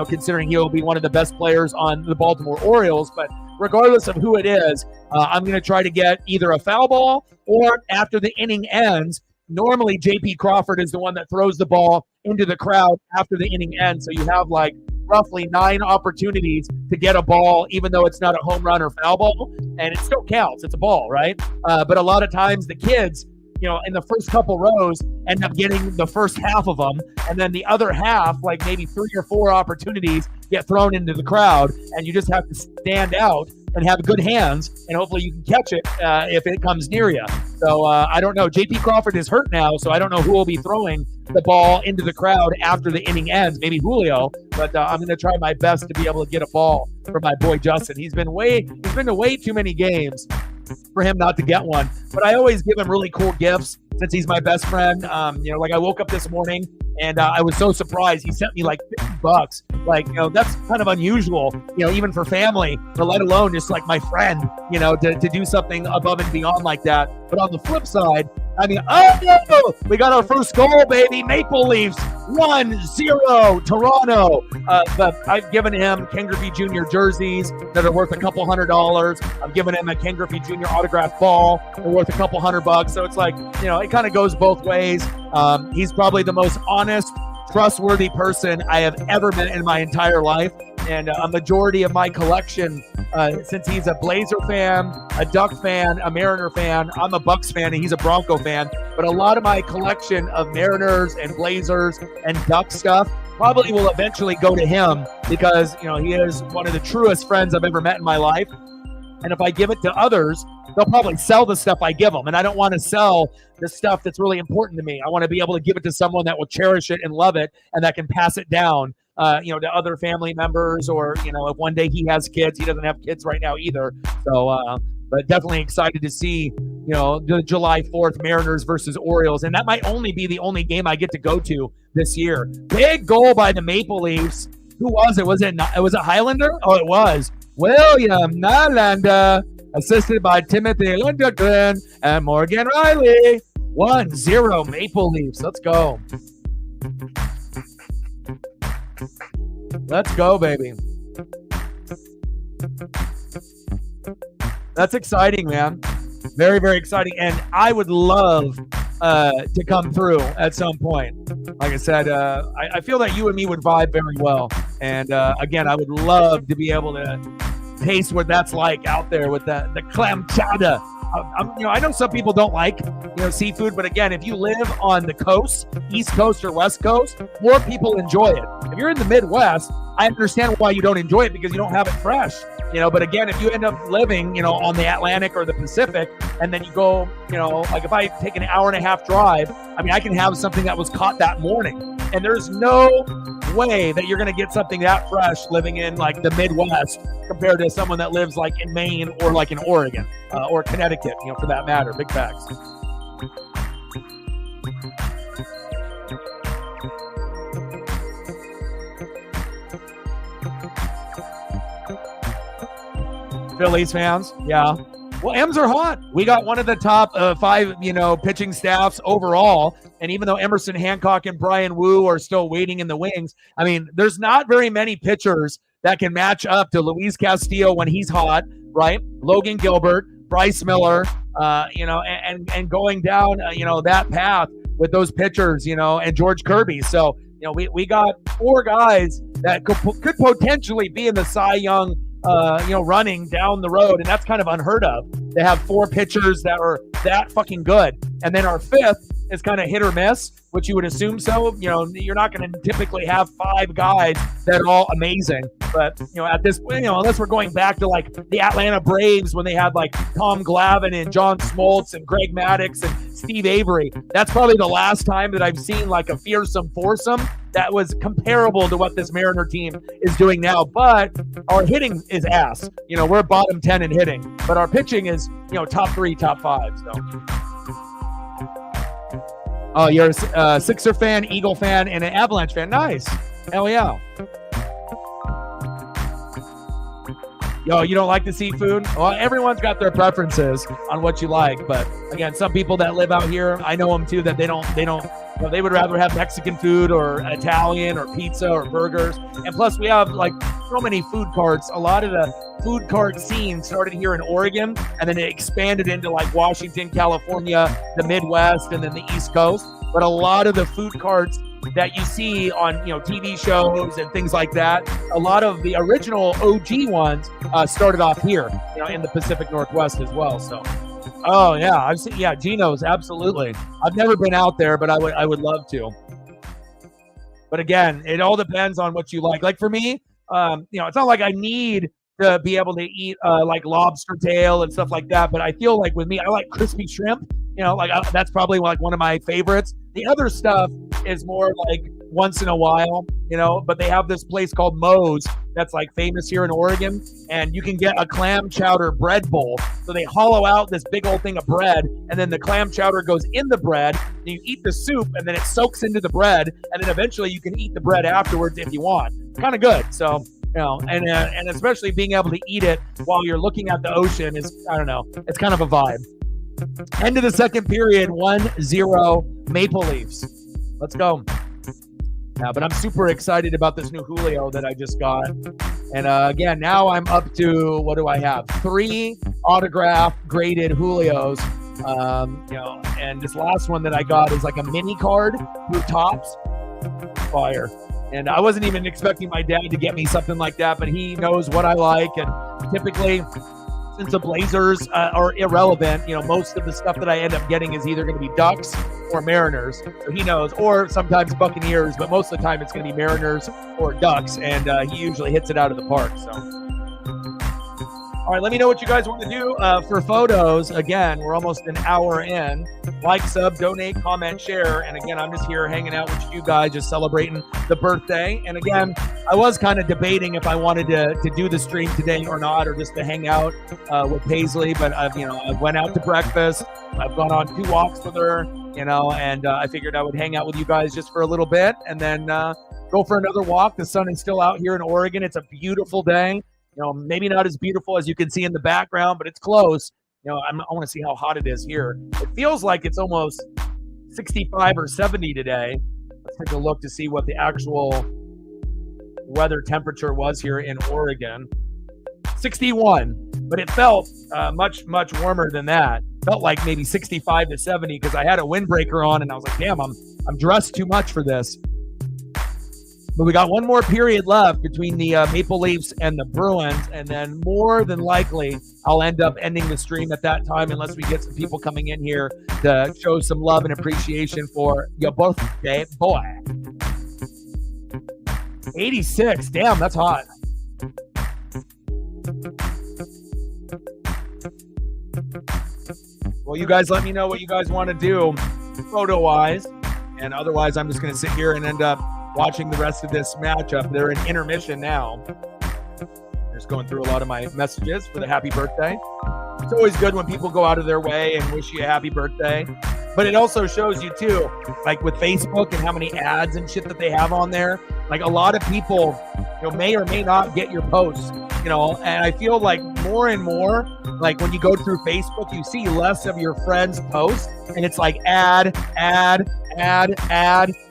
considering he'll be one of the best players on the Baltimore Orioles. But regardless of who it is, I'm going to try to get either a foul ball or after the inning ends. Normally, J.P. Crawford is the one that throws the ball into the crowd after the inning ends. So you have like roughly 9 opportunities to get a ball, even though it's not a home run or foul ball, and it still counts. It's a ball, right? But a lot of times the kids, in the first couple rows end up getting the first half of them, and then the other half, like maybe 3 or 4 opportunities, get thrown into the crowd, and you just have to stand out and have good hands, and hopefully you can catch it if it comes near you. So I don't know. J.P. Crawford is hurt now, so I don't know who will be throwing the ball into the crowd after the inning ends. Maybe Julio, but I'm going to try my best to be able to get a ball for my boy Justin. He's been to way too many games for him not to get one. But I always give him really cool gifts since he's my best friend. Like I woke up this morning and I was so surprised. He sent me like $50. Like, that's kind of unusual, even for family, but let alone just like my friend, to do something above and beyond like that. But on the flip side, we got our first goal, baby. Maple Leafs 1-0 Toronto. But I've given him Ken Griffey Jr. jerseys that are worth a couple $100. I've given him a Ken Griffey Jr. autographed ball. They're worth a couple $100. So it's like, it kind of goes both ways. He's probably the most honest, trustworthy person I have ever met in my entire life. And a majority of my collection, since he's a Blazer fan, a Duck fan, a Mariner fan, I'm a Bucks fan, and he's a Bronco fan. But a lot of my collection of Mariners and Blazers and Duck stuff probably will eventually go to him because, he is one of the truest friends I've ever met in my life. And if I give it to others, they'll probably sell the stuff I give them. And I don't want to sell the stuff that's really important to me. I want to be able to give it to someone that will cherish it and love it and that can pass it down, to other family members, or, if one day he has kids. He doesn't have kids right now either. So, but definitely excited to see, the July 4th Mariners versus Orioles. And that might only be the only game I get to go to this year. Big goal by the Maple Leafs. Who was it? Was it Highlander? Oh, it was. William Nylander, assisted by Timothy Lundgren and Morgan Riley. 1-0 Maple Leafs. Let's go. Let's go, baby. That's exciting, man. Very, very exciting. And I would love to come through at some point. Like I said, I feel that you and me would vibe very well. And again, I would love to be able to taste what that's like out there with the clam chowder. I know some people don't like, seafood, but again, if you live on the coast, East Coast or West Coast, more people enjoy it. If you're in the Midwest, I understand why you don't enjoy it because you don't have it fresh. But again, if you end up living, on the Atlantic or the Pacific, and then you go, like if I take an hour and a half drive, I can have something that was caught that morning. And there's no way that you're going to get something that fresh living in like the Midwest compared to someone that lives like in Maine or like in Oregon or Connecticut, for that matter. Big facts. Phillies fans, yeah. Well, M's are hot. We got one of the top 5, pitching staffs overall. And even though Emerson Hancock and Brian Wu are still waiting in the wings, there's not very many pitchers that can match up to Luis Castillo when he's hot, right? Logan Gilbert, Bryce Miller, and going down, that path with those pitchers, and George Kirby. So, we got 4 guys that could potentially be in the Cy Young running down the road, and that's kind of unheard of. They have 4 pitchers that are that fucking good, and then our 5th is kind of hit or miss, which you would assume so. You're not going to typically have 5 guys that are all amazing, but at this point, unless we're going back to like the Atlanta Braves when they had like Tom Glavine and John Smoltz and Greg Maddux and Steve Avery, that's probably the last time that I've seen like a fearsome foursome that was comparable to what this Mariner team is doing now. But our hitting is ass. We're bottom 10 in hitting, but our pitching is, top 3, top 5. So. Oh, you're a Sixer fan, Eagle fan, and an Avalanche fan. Nice. Hell yeah. Yo, you don't like the seafood? Well, everyone's got their preferences on what you like. But again, some people that live out here, I know them too, that they would rather have Mexican food or Italian or pizza or burgers. And plus we have like so many food carts. A lot of the food cart scene started here in Oregon, and then it expanded into like Washington, California, the Midwest, and then the East Coast. But a lot of the food carts that you see on, TV shows and things like that. A lot of the original OG ones started off here, in the Pacific Northwest as well. So, oh yeah, I've seen, Geno's, absolutely. I've never been out there, but I would love to. But again, it all depends on what you like. Like for me, it's not like I need to be able to eat like lobster tail and stuff like that. But I feel like with me, I like crispy shrimp. That's probably like one of my favorites. The other stuff is more like once in a while, but they have this place called Moe's that's like famous here in Oregon, and you can get a clam chowder bread bowl. So they hollow out this big old thing of bread, and then the clam chowder goes in the bread, and you eat the soup, and then it soaks into the bread, and then eventually you can eat the bread afterwards if you want. Kind of good. So, and especially being able to eat it while you're looking at the ocean is, I don't know, it's kind of a vibe. End of the second period, 1-0 Maple Leafs. Let's go. Yeah, but I'm super excited about this new Julio that I just got. And again, now I'm up to, what do I have? 3 autograph graded Julios. And this last one that I got is like a mini card through Topps. Fire. And I wasn't even expecting my dad to get me something like that, but he knows what I like. And typically, since the Blazers are irrelevant, most of the stuff that I end up getting is either going to be Ducks or Mariners. So he knows, or sometimes Buccaneers, but most of the time it's going to be Mariners or Ducks, and he usually hits it out of the park. So, all right, let me know what you guys want to do for photos. Again, we're almost an hour in. Like, sub, donate, comment, share. And again, I'm just here hanging out with you guys, just celebrating the birthday. And again, I was kind of debating if I wanted to do the stream today or not, or just to hang out with Paisley. But I went out to breakfast. I've gone on 2 walks with her, and I figured I would hang out with you guys just for a little bit, and then go for another walk. The sun is still out here in Oregon. It's a beautiful day. Maybe not as beautiful as you can see in the background, but it's close. I want to see how hot it is here. It feels like it's almost 65 or 70 today. Let's take a look to see what the actual weather temperature was here in Oregon. 61, but it felt much, much warmer than that. Felt like maybe 65 to 70 because I had a windbreaker on, and I was like, damn, I'm dressed too much for this. But we got one more period left between the Maple Leafs and the Bruins, and then more than likely I'll end up ending the stream at that time unless we get some people coming in here to show some love and appreciation for your birthday boy. 86, damn, that's hot. Well, you guys let me know what you guys want to do photo-wise, and otherwise I'm just going to sit here and end up watching the rest of this matchup. They're in intermission now. Just going through a lot of my messages for the happy birthday. It's always good when people go out of their way and wish you a happy birthday. But it also shows you too, like with Facebook and how many ads and shit that they have on there. Like a lot of people, may or may not get your posts, and I feel like more and more, like when you go through Facebook, you see less of your friends' posts, and it's like ad,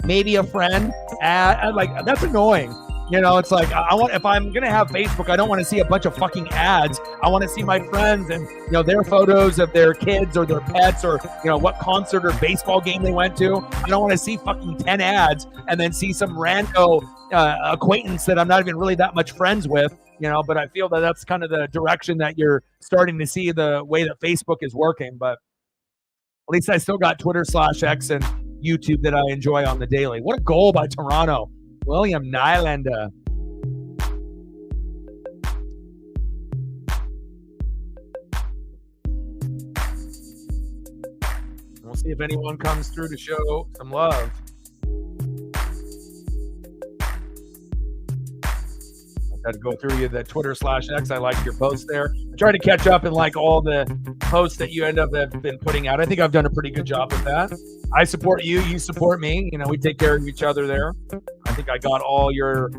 maybe a friend, ad. Like that's annoying. It's like if I'm gonna have Facebook, I don't want to see a bunch of fucking ads. I want to see my friends and their photos of their kids or their pets or what concert or baseball game they went to. I don't want to see fucking 10 ads and then see some rando acquaintance that I'm not even really that much friends with. But I feel that that's kind of the direction that you're starting to see the way that Facebook is working. But at least I still got Twitter/X and YouTube that I enjoy on the daily. What a goal by Toronto. William Nylander. We'll see if anyone comes through to show some love. I had to go through the Twitter/X. I liked your post there. I try to catch up in like all the posts that you end up have been putting out. I think I've done a pretty good job with that. I support you. You support me. We take care of each other there. I think I got all your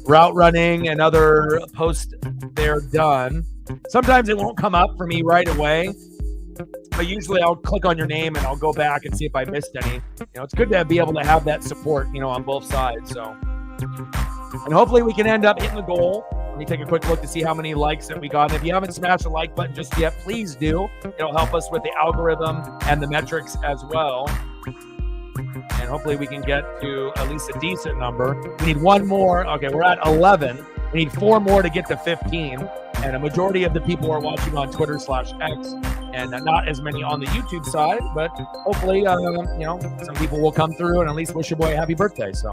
route running and other posts there done. Sometimes it won't come up for me right away, but usually I'll click on your name and I'll go back and see if I missed any. It's good to be able to have that support, on both sides. So, and hopefully we can end up hitting the goal. Let me take a quick look to see how many likes that we got. And if you haven't smashed the like button just yet, please do. It'll help us with the algorithm and the metrics as well. And hopefully we can get to at least a decent number. We need one more. Okay, we're at 11. We need 4 more to get to 15. And a majority of the people are watching on Twitter/X, and not as many on the YouTube side. But hopefully, some people will come through and at least wish your boy a happy birthday. So.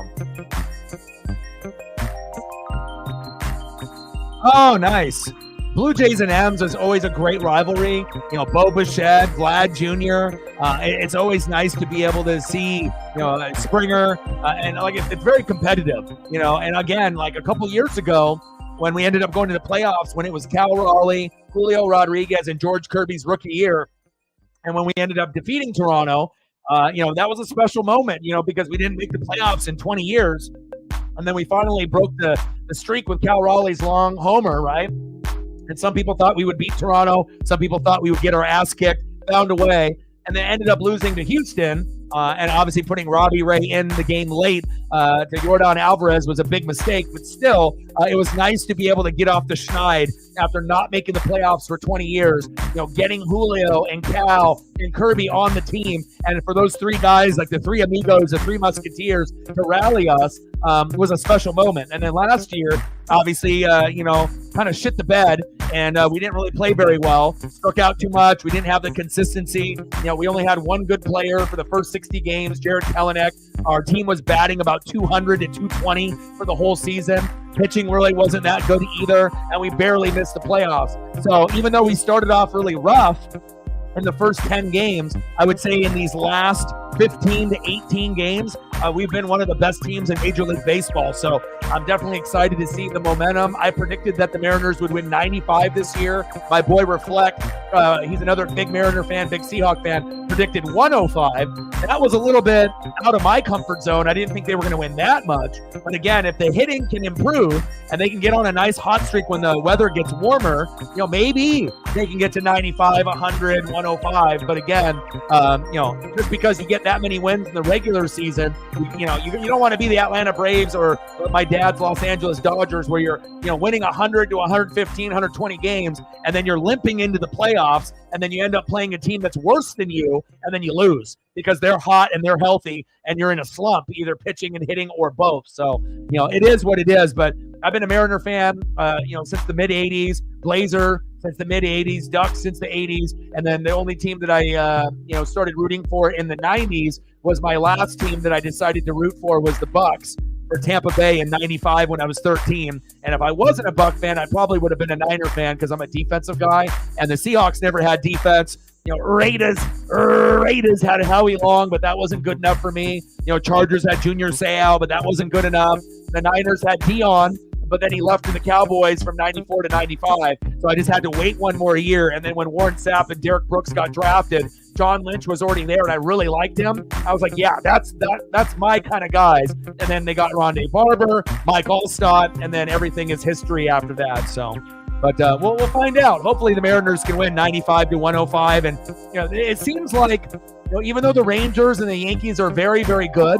Oh, nice. Blue Jays and M's is always a great rivalry. Bo Bichette, Vlad Jr. It's always nice to be able to see, Springer, and it's very competitive. And again, like a couple years ago, when we ended up going to the playoffs, when it was Cal Raleigh, Julio Rodriguez, and George Kirby's rookie year, and when we ended up defeating Toronto, that was a special moment, because we didn't make the playoffs in 20 years. And then we finally broke the streak with Cal Raleigh's long homer, right? And some people thought we would beat Toronto. Some people thought we would get our ass kicked, found a way, and then ended up losing to Houston. And obviously putting Robbie Ray in the game late to Jordan Alvarez was a big mistake. But still, it was nice to be able to get off the schneid after not making the playoffs for 20 years. Getting Julio and Cal and Kirby on the team. And for those 3 guys, like the 3 amigos, the 3 musketeers, to rally us was a special moment. And then last year, obviously, kind of shit the bed. And we didn't really play very well. Struck out too much. We didn't have the consistency. We only had 1 good player for the first 60 games, Jared Kelenic. Our team was batting about 200 to 220 for the whole season. Pitching really wasn't that good either, and we barely missed the playoffs. So even though we started off really rough in the first 10 games, I would say in these last 15 to 18 games, we've been one of the best teams in Major League Baseball. So I'm definitely excited to see the momentum. I predicted that the Mariners would win 95 this year. My boy Reflect, he's another big Mariner fan, big Seahawk fan, predicted 105. That was a little bit out of my comfort zone. I didn't think they were going to win that much. But again, if the hitting can improve and they can get on a nice hot streak when the weather gets warmer, maybe they can get to 95, 100, 105. But again, just because you get that many wins in the regular season, you don't want to be the Atlanta Braves or my dad's Los Angeles Dodgers, where you're winning 100 to 115, 120 games, and then you're limping into the playoffs, and then you end up playing a team that's worse than you, and then you lose because they're hot and they're healthy, and you're in a slump, either pitching and hitting or both. So it is what it is. But I've been a Mariner fan, since the mid '80s, Blazer since the mid '80s, Ducks since the '80s, and then the only team that I started rooting for in the '90s was my last team that I decided to root for was the Bucks for Tampa Bay in '95 when I was 13. And if I wasn't a Buck fan, I probably would have been a Niner fan because I'm a defensive guy, and the Seahawks never had defense. Raiders had Howie Long, but that wasn't good enough for me. Chargers had Junior Seau, but that wasn't good enough. The Niners had Dion, but then he left to the Cowboys from 94 to 95. So I just had to wait 1 more year. And then when Warren Sapp and Derek Brooks got drafted, John Lynch was already there, and I really liked him. I was like, yeah, that's my kind of guys. And then they got Rondé Barber, Mike Allstott, and then everything is history after that. So, but we'll find out. Hopefully the Mariners can win 95 to 105. And it seems like even though the Rangers and the Yankees are very, very good,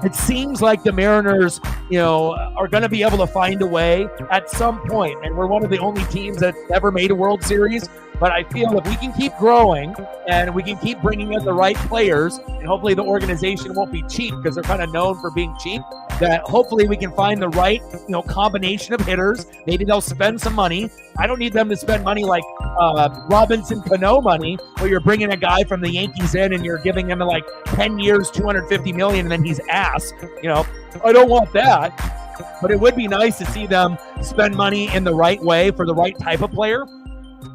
it seems like the Mariners, are going to be able to find a way at some point. And we're one of the only teams that ever made a World Series. But I feel if we can keep growing and we can keep bringing in the right players, and hopefully the organization won't be cheap because they're kind of known for being cheap, that hopefully we can find the right, combination of hitters. Maybe they'll spend some money. I don't need them to spend money like Robinson Cano money, where you're bringing a guy from the Yankees in and you're giving him 10 years, $250 million, and then he's ass. I don't want that. But it would be nice to see them spend money in the right way for the right type of player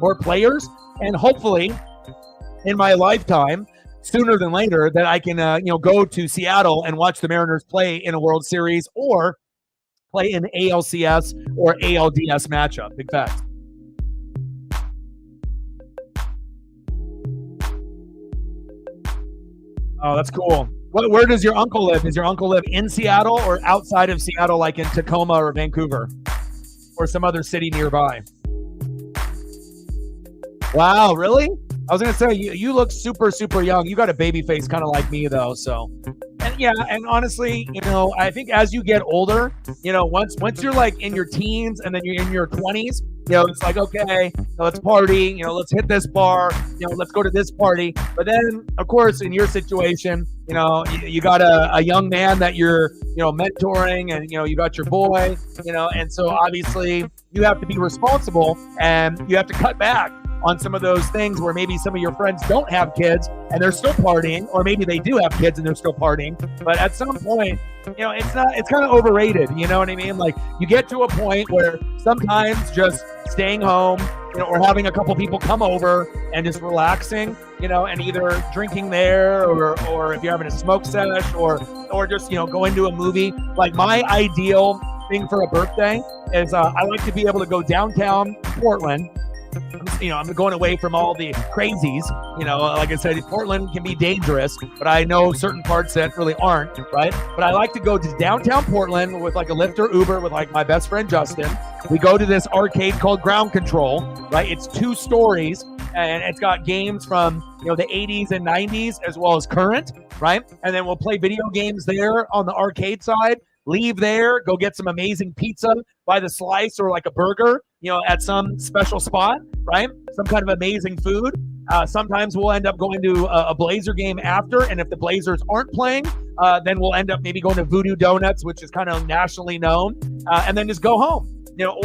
or players, and hopefully in my lifetime, sooner than later, that I can go to Seattle and watch the Mariners play in a World Series or play in ALCS or ALDS matchup. Big facts. Oh, that's cool. Where does your uncle live? Does your uncle live in Seattle or outside of Seattle, like in Tacoma or Vancouver or some other city nearby? Wow, really? I was going to say, you look super, super young. You got a baby face kind of like me, though. So, and honestly, I think as you get older, once you're in your teens and then you're in your 20s, It's like, okay, let's party, let's hit this bar, let's go to this party. But then, of course, in your situation, you got a young man that you're, mentoring, and, you got your boy, and so obviously you have to be responsible, and you have to cut back on some of those things where maybe some of your friends don't have kids and they're still partying, or maybe they do have kids and they're still partying. But at some point, it's kind of overrated. You know what I mean? Like, you get to a point where sometimes just staying home, or having a couple people come over and just relaxing, and either drinking there, or if you're having a smoke sesh, or just, going to a movie. Like, my ideal thing for a birthday is I like to be able to go downtown Portland. I'm going away from all the crazies. Like I said, Portland can be dangerous, but I know certain parts that really aren't, right? But I like to go to downtown Portland with like a Lyft or Uber with like my best friend Justin. We go to this arcade called Ground Control, right? It's 2 stories, and it's got games from the 80s and 90s as well as current, right? And then we'll play video games there on the arcade side. Leave there, go get some amazing pizza by the slice, or like a burger, at some special spot, right? Some kind of amazing food. Sometimes we'll end up going to a Blazer game after, and if the Blazers aren't playing, then we'll end up maybe going to Voodoo Donuts, which is kind of nationally known, and then just go home.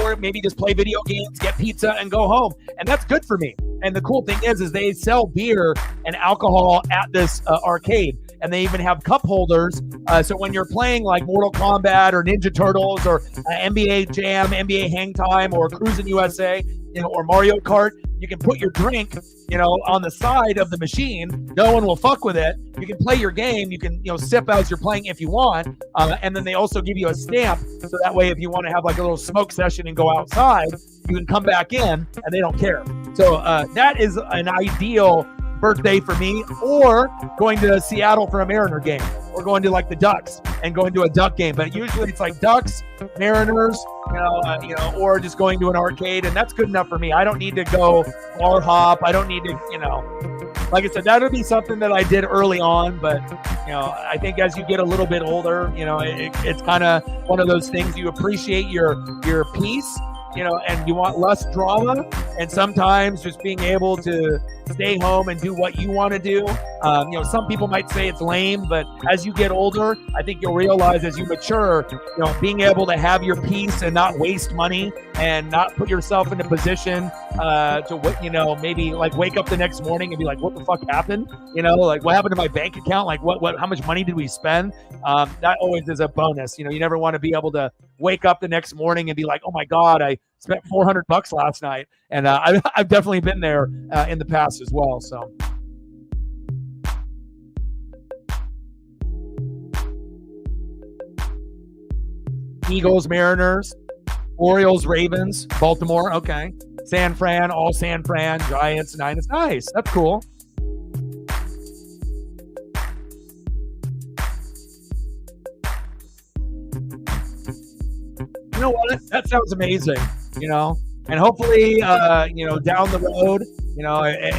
Or maybe just play video games, get pizza, and go home. And that's good for me. And the cool thing is they sell beer and alcohol at this arcade. And they even have cup holders. So when you're playing like Mortal Kombat or Ninja Turtles or NBA Jam, NBA Hang Time, or Cruisin' USA, or Mario Kart, you can put your drink, on the side of the machine. No one will fuck with it. You can play your game. You can, sip as you're playing if you want. And then they also give you a stamp. So that way, if you want to have like a little smoke session and go outside, you can come back in and they don't care. So that is an ideal birthday for me. Or going to Seattle for a Mariner game, or going to like the Ducks and going to a Duck game. But usually it's like Ducks, Mariners, or just going to an arcade, and that's good enough for me. I don't need to go bar hop. I don't need to, like I said, that would be something that I did early on. But, I think as you get a little bit older, it's kind of one of those things. You appreciate your peace, and you want less drama, and sometimes just being able to stay home and do what you want to do. Some people might say it's lame, but as you get older, I think you'll realize as you mature, being able to have your peace and not waste money and not put yourself in a position to, maybe like wake up the next morning and be like, what the fuck happened? Like, what happened to my bank account? Like, how much money did we spend? That always is a bonus. You never want to be able to wake up the next morning and be like, oh my God, I spent $400 last night. And I've definitely been there in the past as well. So. Eagles, Mariners, Orioles, Ravens, Baltimore. Okay. San Fran, all San Fran, Giants, Niners. Nice. That's cool. You know what? That sounds amazing, and hopefully, down the road,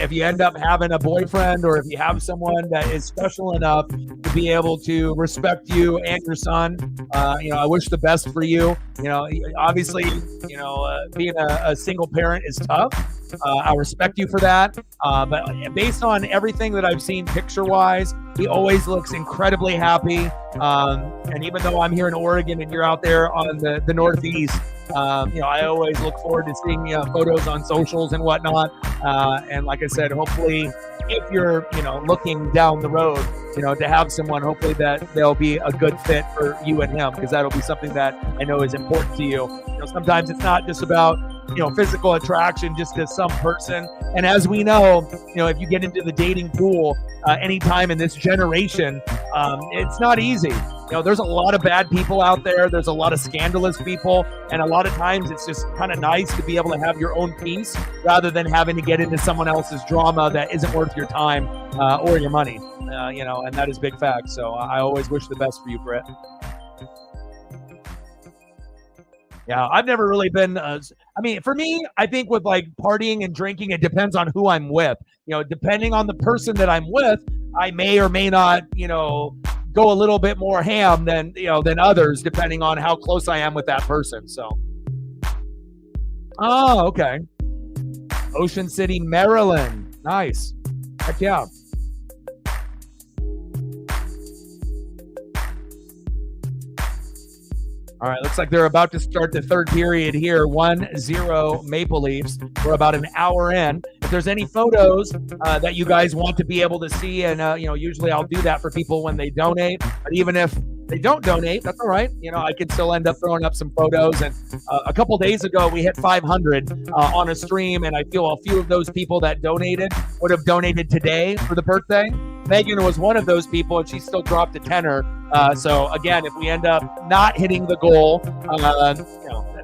if you end up having a boyfriend, or if you have someone that is special enough to be able to respect you and your son, I wish the best for you. Obviously, being a single parent is tough. I respect you for that. But based on everything that I've seen picture-wise, he always looks incredibly happy. And even though I'm here in Oregon and you're out there on the Northeast, I always look forward to seeing photos on socials and whatnot. And like I said, hopefully, if you're, looking down the road, to have someone, hopefully that they'll be a good fit for you and him, because that'll be something that I know is important to you. Sometimes it's not just about, physical attraction just to some person. And as we know, if you get into the dating pool anytime in this generation, it's not easy. There's a lot of bad people out there. There's a lot of scandalous people. And a lot of times it's just kind of nice to be able to have your own peace rather than having to get into someone else's drama that isn't worth your time or your money, and that is big fact. So I always wish the best for you, Britt. Yeah, I've never really been, for me, I think with like partying and drinking, it depends on who I'm with. Depending on the person that I'm with, I may or may not, go a little bit more ham than others, depending on how close I am with that person. So. Oh, okay. Ocean City, Maryland. Nice. Heck yeah. All right, looks like they're about to start the third period here. 1-0 Maple Leafs. We're about an hour in. If there's any photos that you guys want to be able to see, and usually I'll do that for people when they donate. But even if they don't donate, that's all right. I could still end up throwing up some photos. And a couple days ago, we hit 500 on a stream, and I feel a few of those people that donated would have donated today for the birthday. Megan was one of those people, and she still dropped a tenner. So again, if we end up not hitting the goal,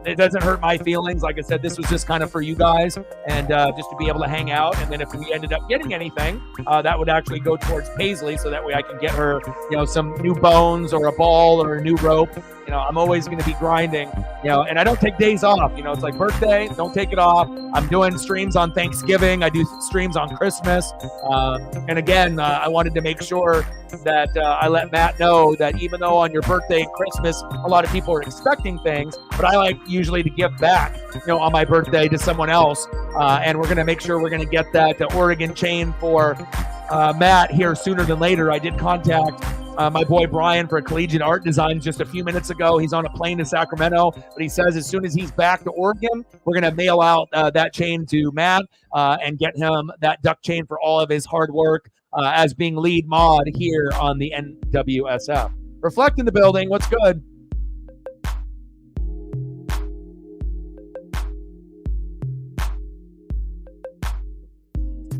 it doesn't hurt my feelings. Like I said, this was just kind of for you guys and just to be able to hang out. And then if we ended up getting anything, that would actually go towards Paisley, so that way I can get her, some new bones or a ball or a new rope. I'm always going to be grinding, and I don't take days off. It's like birthday, don't take it off. I'm doing streams on Thanksgiving. I do streams on Christmas. And again, I wanted to make sure that I let Matt know that even though on your birthday and Christmas, a lot of people are expecting things, but I like usually to give back, on my birthday to someone else. And we're going to make sure we're going to get that Oregon chain for Matt here sooner than later. I did contact my boy Brian for collegiate art design just a few minutes ago. He's on a plane to Sacramento, but he says as soon as he's back to Oregon, we're going to mail out that chain to Matt and get him that duck chain for all of his hard work as being lead mod here on the NWSF. Reflect in the building. What's good?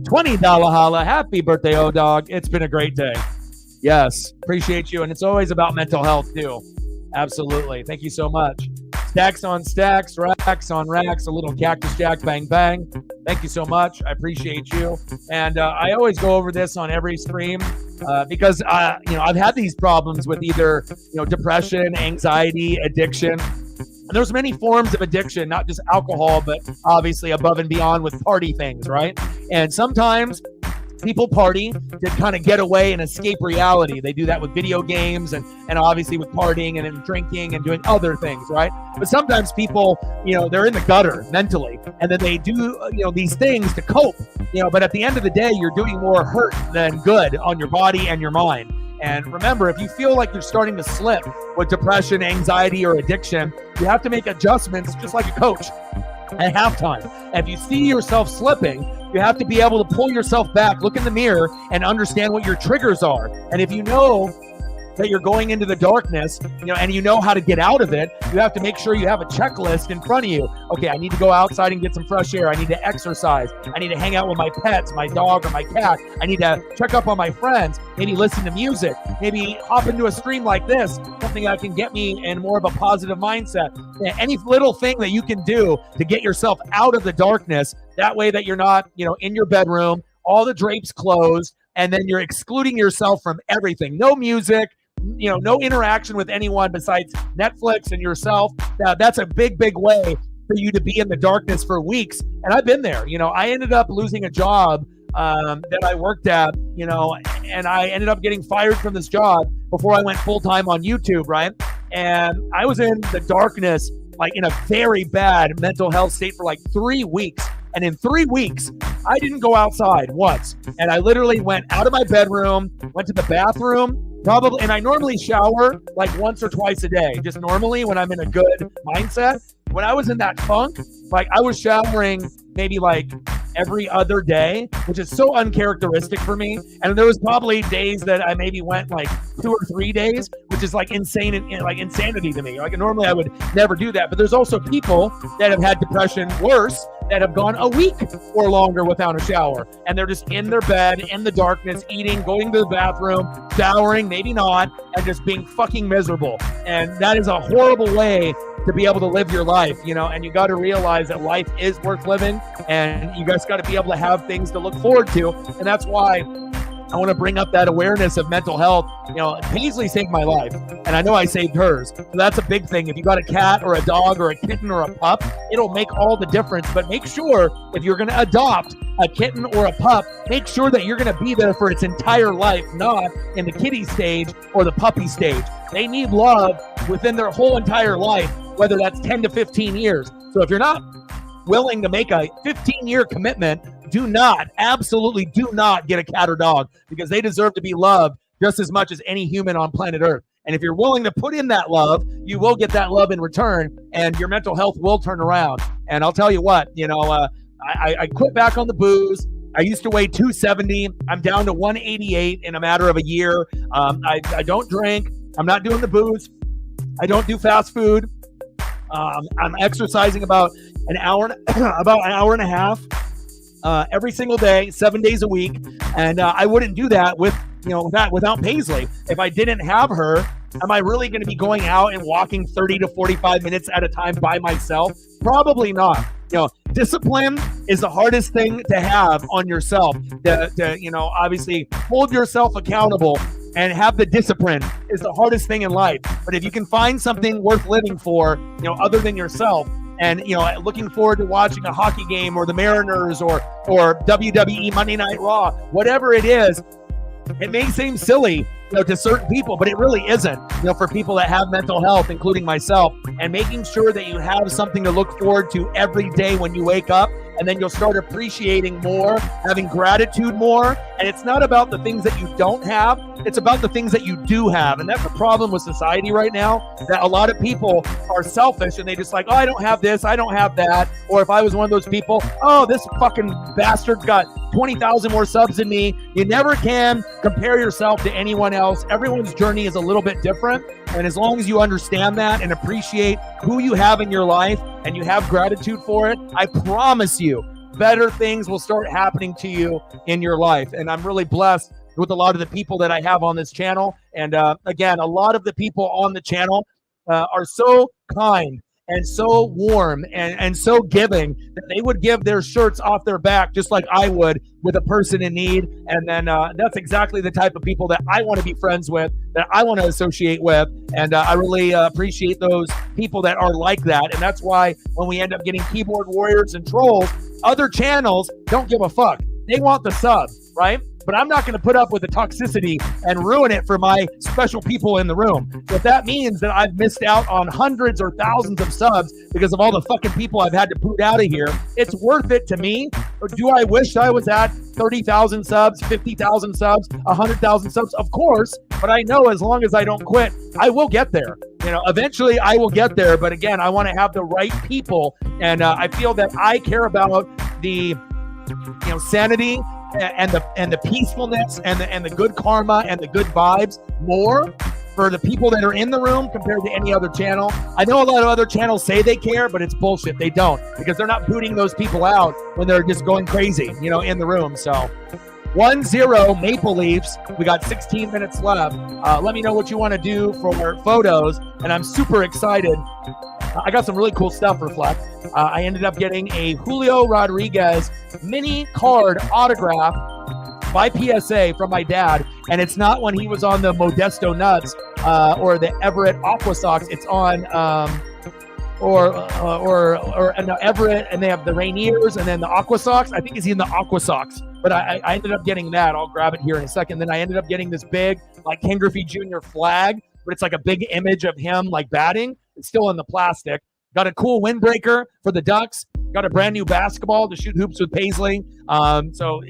$20 holla. Happy birthday, O-Dog. It's been a great day. Yes, appreciate you. And it's always about mental health, too. Absolutely. Thank you so much. Stacks on stacks, racks on racks, a little cactus jack, bang, bang. Thank you so much. I appreciate you. And I always go over this on every stream because, I've had these problems with either, depression, anxiety, addiction. And there's many forms of addiction, not just alcohol, but obviously above and beyond with party things, right? And sometimes people party to kind of get away and escape reality. They do that with video games and obviously with partying and drinking and doing other things, right? But sometimes people, they're in the gutter mentally, and then they do, these things to cope, but at the end of the day, you're doing more hurt than good on your body and your mind. And remember, if you feel like you're starting to slip with depression, anxiety, or addiction, you have to make adjustments just like a coach at halftime. And if you see yourself slipping, you have to be able to pull yourself back, look in the mirror, and understand what your triggers are. And if you know that you're going into the darkness, and you know how to get out of it, you have to make sure you have a checklist in front of you. Okay, I need to go outside and get some fresh air. I need to exercise. I need to hang out with my pets, my dog or my cat. I need to check up on my friends, maybe listen to music, maybe hop into a stream like this, something that can get me in more of a positive mindset. Any little thing that you can do to get yourself out of the darkness, that way that you're not, in your bedroom, all the drapes closed, and then you're excluding yourself from everything. No music, no interaction with anyone besides Netflix and yourself. That's a big, big way for you to be in the darkness for weeks. And I've been there. I ended up losing a job that I worked at, and I ended up getting fired from this job before I went full-time on YouTube, right? And I was in the darkness, like in a very bad mental health state for like 3 weeks. And in 3 weeks, I didn't go outside once. And I literally went out of my bedroom, went to the bathroom, and I normally shower like once or twice a day, just normally when I'm in a good mindset. When I was in that funk, like I was showering maybe like every other day, which is so uncharacteristic for me. And there was probably days that I maybe went like 2 or 3 days, which is like insane and like insanity to me. Like normally I would never do that. But there's also people that have had depression worse that have gone a week or longer without a shower. And they're just in their bed, in the darkness, eating, going to the bathroom, showering, maybe not, and just being fucking miserable. And that is a horrible way to be able to live your life, and you got to realize that life is worth living, and you guys got to be able to have things to look forward to. And that's why I want to bring up that awareness of mental health. Paisley saved my life, and I know I saved hers. So that's a big thing. If you got a cat or a dog or a kitten or a pup, it'll make all the difference. But make sure if you're going to adopt a kitten or a pup, make sure that you're going to be there for its entire life, not in the kitty stage or the puppy stage. They need love within their whole entire life, whether that's 10 to 15 years. So if you're not willing to make a 15-year commitment, absolutely do not get a cat or dog, because they deserve to be loved just as much as any human on planet Earth. And if you're willing to put in that love, you will get that love in return, and your mental health will turn around. And I'll tell you what, I quit back on the booze. I used to weigh 270. I'm down to 188 in a matter of a year. I don't drink. I'm not doing the booze. I don't do fast food. I'm exercising about an hour and a half every single day, 7 days a week. And I wouldn't do that without Paisley. If I didn't have her, am I really going to be going out and walking 30 to 45 minutes at a time by myself? Probably not. Discipline is the hardest thing to have on yourself. To obviously hold yourself accountable and have the discipline is the hardest thing in life. But if you can find something worth living for, other than yourself, and looking forward to watching a hockey game or the Mariners or WWE Monday Night Raw, whatever it is, it may seem silly, to certain people, but it really isn't, for people that have mental health, including myself, and making sure that you have something to look forward to every day when you wake up, and then you'll start appreciating more, having gratitude more. And it's not about the things that you don't have, it's about the things that you do have. And that's the problem with society right now, that a lot of people are selfish and they just like, oh, I don't have this, I don't have that. Or if I was one of those people, oh, this fucking bastard's got 20,000 more subs than me. You never can compare yourself to anyone else. Everyone's journey is a little bit different. And as long as you understand that and appreciate who you have in your life and you have gratitude for it, I promise you, better things will start happening to you in your life. And I'm really blessed with a lot of the people that I have on this channel. And again, a lot of the people on the channel are so kind and so warm and so giving that they would give their shirts off their back just like I would with a person in need. And then that's exactly the type of people that I want to be friends with, that I want to associate with. And I really appreciate those people that are like that. And that's why when we end up getting keyboard warriors and trolls, other channels don't give a fuck. They want the sub, right? But I'm not going to put up with the toxicity and ruin it for my special people in the room. If that means that I've missed out on hundreds or thousands of subs because of all the fucking people I've had to boot out of here, it's worth it to me. Or do I wish I was at 30,000 subs, 50,000 subs, 100,000 subs? Of course, but I know as long as I don't quit, I will get there. Eventually I will get there. But again, I want to have the right people. And I feel that I care about the sanity and the peacefulness and the good karma and the good vibes more for the people that are in the room compared to any other channel. I know a lot of other channels say they care, but it's bullshit. They don't, because they're not booting those people out when they're just going crazy, in the room. So 1-0 Maple Leafs. We got 16 minutes left. Let me know what you want to do for photos, and I'm super excited. I got some really cool stuff for Flex. I ended up getting a Julio Rodriguez mini card autograph by PSA from my dad, and it's not when he was on the Modesto Nuts or the Everett Aqua Sox. It's on Everett, and they have the Rainiers and then the Aqua Sox. I think he's in the Aqua Sox, but I ended up getting that. I'll grab it here in a second. Then I ended up getting this big Ken Griffey Jr. flag, but it's like a big image of him batting. It's still in the plastic. Got a cool windbreaker for the Ducks. Got a brand new basketball to shoot hoops with Paisley. So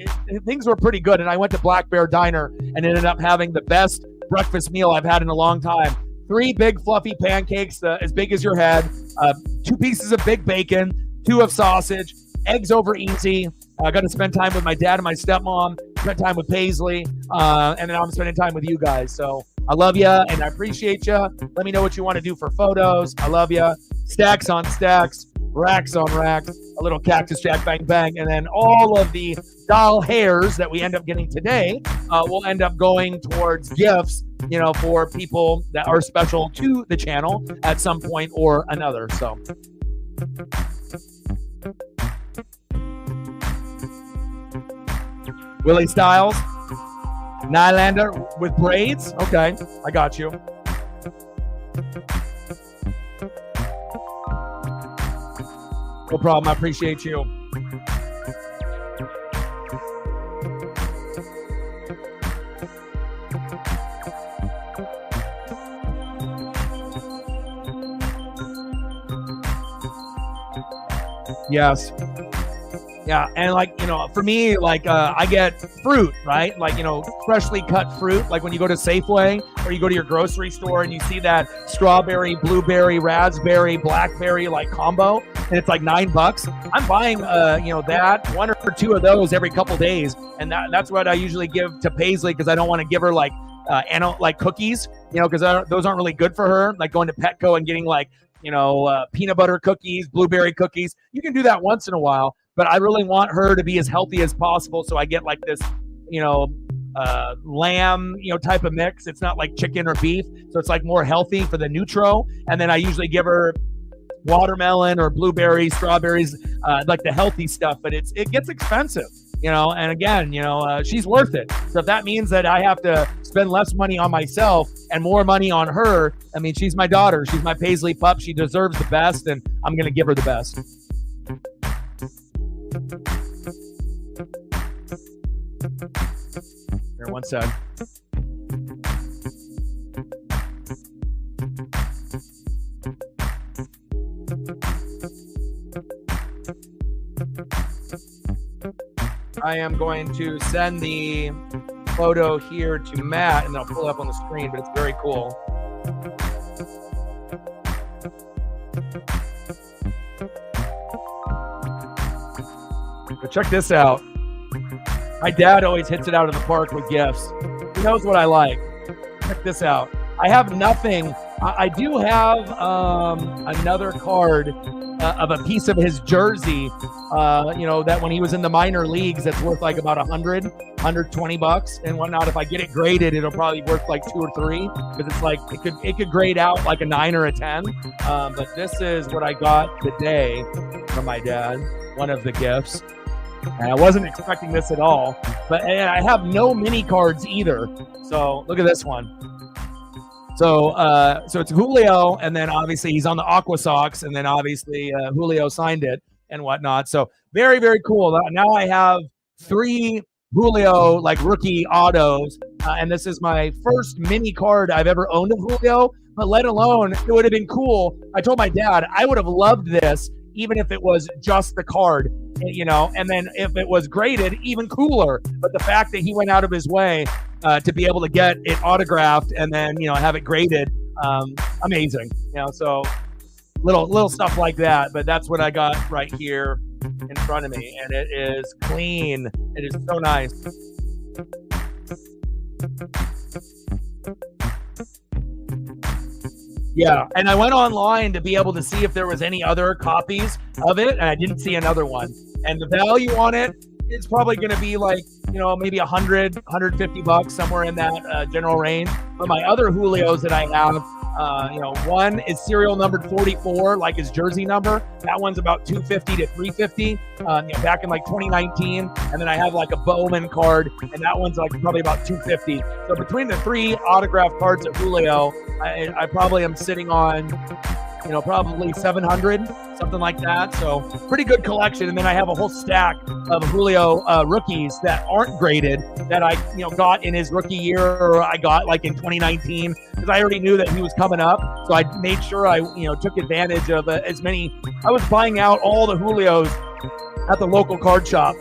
things were pretty good. And I went to Black Bear Diner and ended up having the best breakfast meal I've had in a long time. 3 big fluffy pancakes as big as your head, 2 pieces of big bacon, 2 of sausage, eggs over easy. I got to spend time with my dad and my stepmom, spend time with Paisley, and then I'm spending time with you guys. So I love you and I appreciate you. Let me know what you want to do for photos. I love you. Stacks on stacks, racks on racks, a little cactus jack bang bang, and then all of the doll hairs that we end up getting today will end up going towards gifts, for people that are special to the channel at some point or another. So Willie Styles, Nylander with braids. Okay, I got you. No problem. I appreciate you. Yes. Yeah, and like, you know, for me, like I get fruit, right? Like, you know, freshly cut fruit, like when you go to Safeway or you go to your grocery store and you see that strawberry, blueberry, raspberry, blackberry like combo, and it's like $9. I'm buying, you know, that one or two of those every couple days, and that's what I usually give to Paisley because I don't want to give her like like cookies, you know, because those aren't really good for her. Like going to Petco and getting like, you know, peanut butter cookies, blueberry cookies. You can do that once in a while. But I really want her to be as healthy as possible. So I get like this, you know, lamb, you know, type of mix. It's not like chicken or beef. So it's like more healthy for the neutro. And then I usually give her watermelon or blueberries, strawberries, like the healthy stuff. But it gets expensive, you know. And again, you know, she's worth it. So if that means that I have to spend less money on myself and more money on her, I mean, she's my daughter. She's my Paisley pup. She deserves the best. And I'm going to give her the best. Here, one sec. I am going to send the photo here to Matt, and I'll pull it up on the screen, but it's very cool. But check this out. My dad always hits it out of the park with gifts. He knows what I like. Check this out. I have nothing. I do have another card of a piece of his jersey, you know, that when he was in the minor leagues, that's worth like about $120 and whatnot. If I get it graded, it'll probably be worth like 2 or 3 because it's like it could grade out like a 9 or a 10. But this is what I got today from my dad. One of the gifts. And I wasn't expecting this at all, but I have no mini cards either. So look at this one. So it's Julio, and then obviously he's on the Aqua Sox, and then obviously Julio signed it and whatnot. So very, very cool. Now I have 3 Julio like rookie autos, and this is my first mini card I've ever owned of Julio. But let alone, it would have been cool. I told my dad I would have loved this even if it was just the card, you know, and then if it was graded, even cooler. But the fact that he went out of his way to be able to get it autographed and then, you know, have it graded, amazing. You know, so little stuff like that. But that's what I got right here in front of me, and it is clean. It is so nice. Yeah, and I went online to be able to see if there was any other copies of it, and I didn't see another one. And the value on it is probably going to be like, you know, maybe $100, $150, somewhere in that general range. But my other Julios that I have, you know, one is serial numbered 44, like his jersey number. That one's about $250 to $350, you know, back in like 2019. And then I have like a Bowman card, and that one's like probably about $250. So between the 3 autographed cards of Julio, I probably am sitting on, you know, probably 700, something like that. So pretty good collection. And then I have a whole stack of Julio rookies that aren't graded that I, you know, got in his rookie year, or I got like in 2019, because I already knew that he was coming up. So I made sure I, you know, took advantage of as many. I was buying out all the Julios at the local card shop,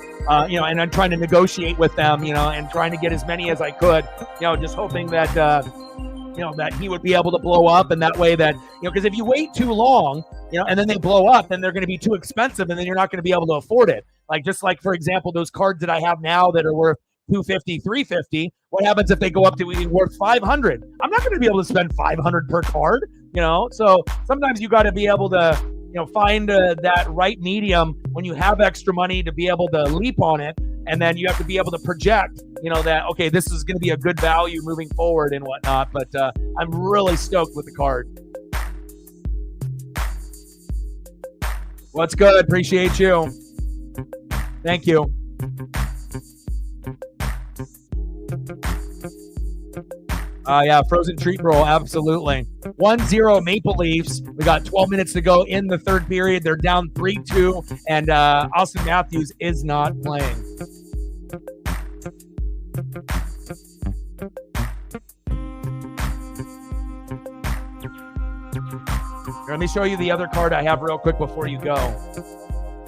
you know, and I'm trying to negotiate with them, you know, and trying to get as many as I could, you know, just hoping that, you know, that he would be able to blow up, and that way that, you know, because if you wait too long, you know, and then they blow up, then they're going to be too expensive, and then you're not going to be able to afford it. Like, just like, for example, those cards that I have now that are worth $250, $350, what happens if they go up to being worth $500? I'm not going to be able to spend $500 per card, you know? So sometimes you got to be able to, you know, find that right medium when you have extra money to be able to leap on it. And then you have to be able to project, you know, that, okay, this is going to be a good value moving forward and whatnot. But I'm really stoked with the card. What's good? Appreciate you. Thank you. Yeah, frozen treat roll, absolutely. 1-0 Maple Leafs. We got 12 minutes to go in the third period. They're down 3-2, and Austin Matthews is not playing. Let me show you the other card I have real quick before you go.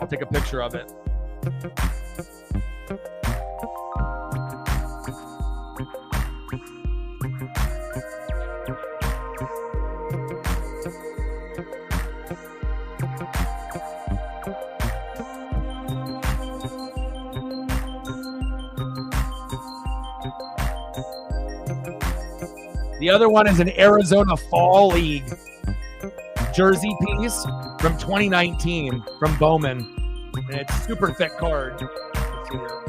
I'll take a picture of it. The other one is an Arizona Fall League jersey piece from 2019 from Bowman, and it's super thick card. Let's see here.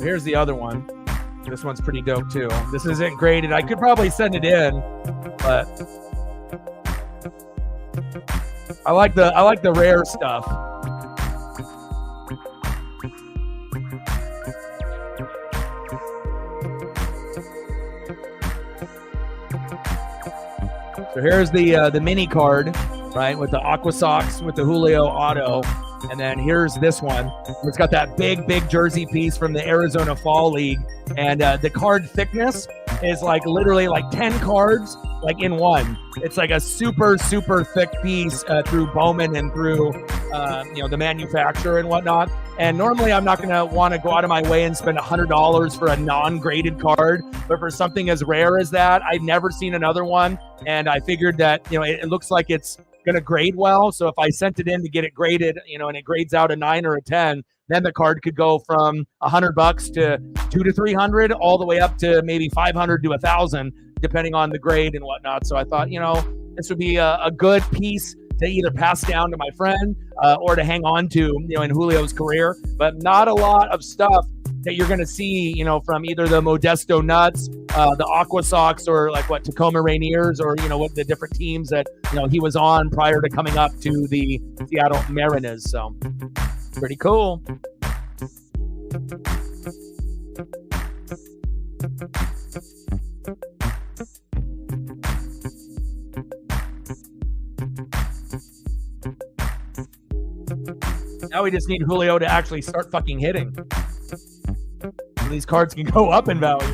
Here's the other one. This one's pretty dope too. This isn't graded. I could probably send it in, but I like the rare stuff. So here's the mini card, right, with the Aqua Sox with the Julio auto. And then here's this one. It's got that big jersey piece from the Arizona Fall League. And the card thickness is like literally like 10 cards like in one. It's like a super thick piece through Bowman and through the manufacturer and whatnot. And normally I'm not going to want to go out of my way and spend $100 for a non-graded card. But for something as rare as that, I've never seen another one. And I figured that, it looks like it's going to grade well. So if I sent it in to get it graded, and it grades out a 9 or a 10, then the card could go from $100 to $200 to $300, all the way up to maybe $500 to $1,000, depending on the grade and whatnot. So I thought, this would be a good piece to either pass down to my friend or to hang on to, in Julio's career. But not a lot of stuff that you're going to see, from either the Modesto Nuts, the Aqua Sox, or like Tacoma Rainiers, or, what the different teams that, he was on prior to coming up to the Seattle Mariners. So pretty cool. Now we just need Julio to actually start fucking hitting. So these cards can go up in value.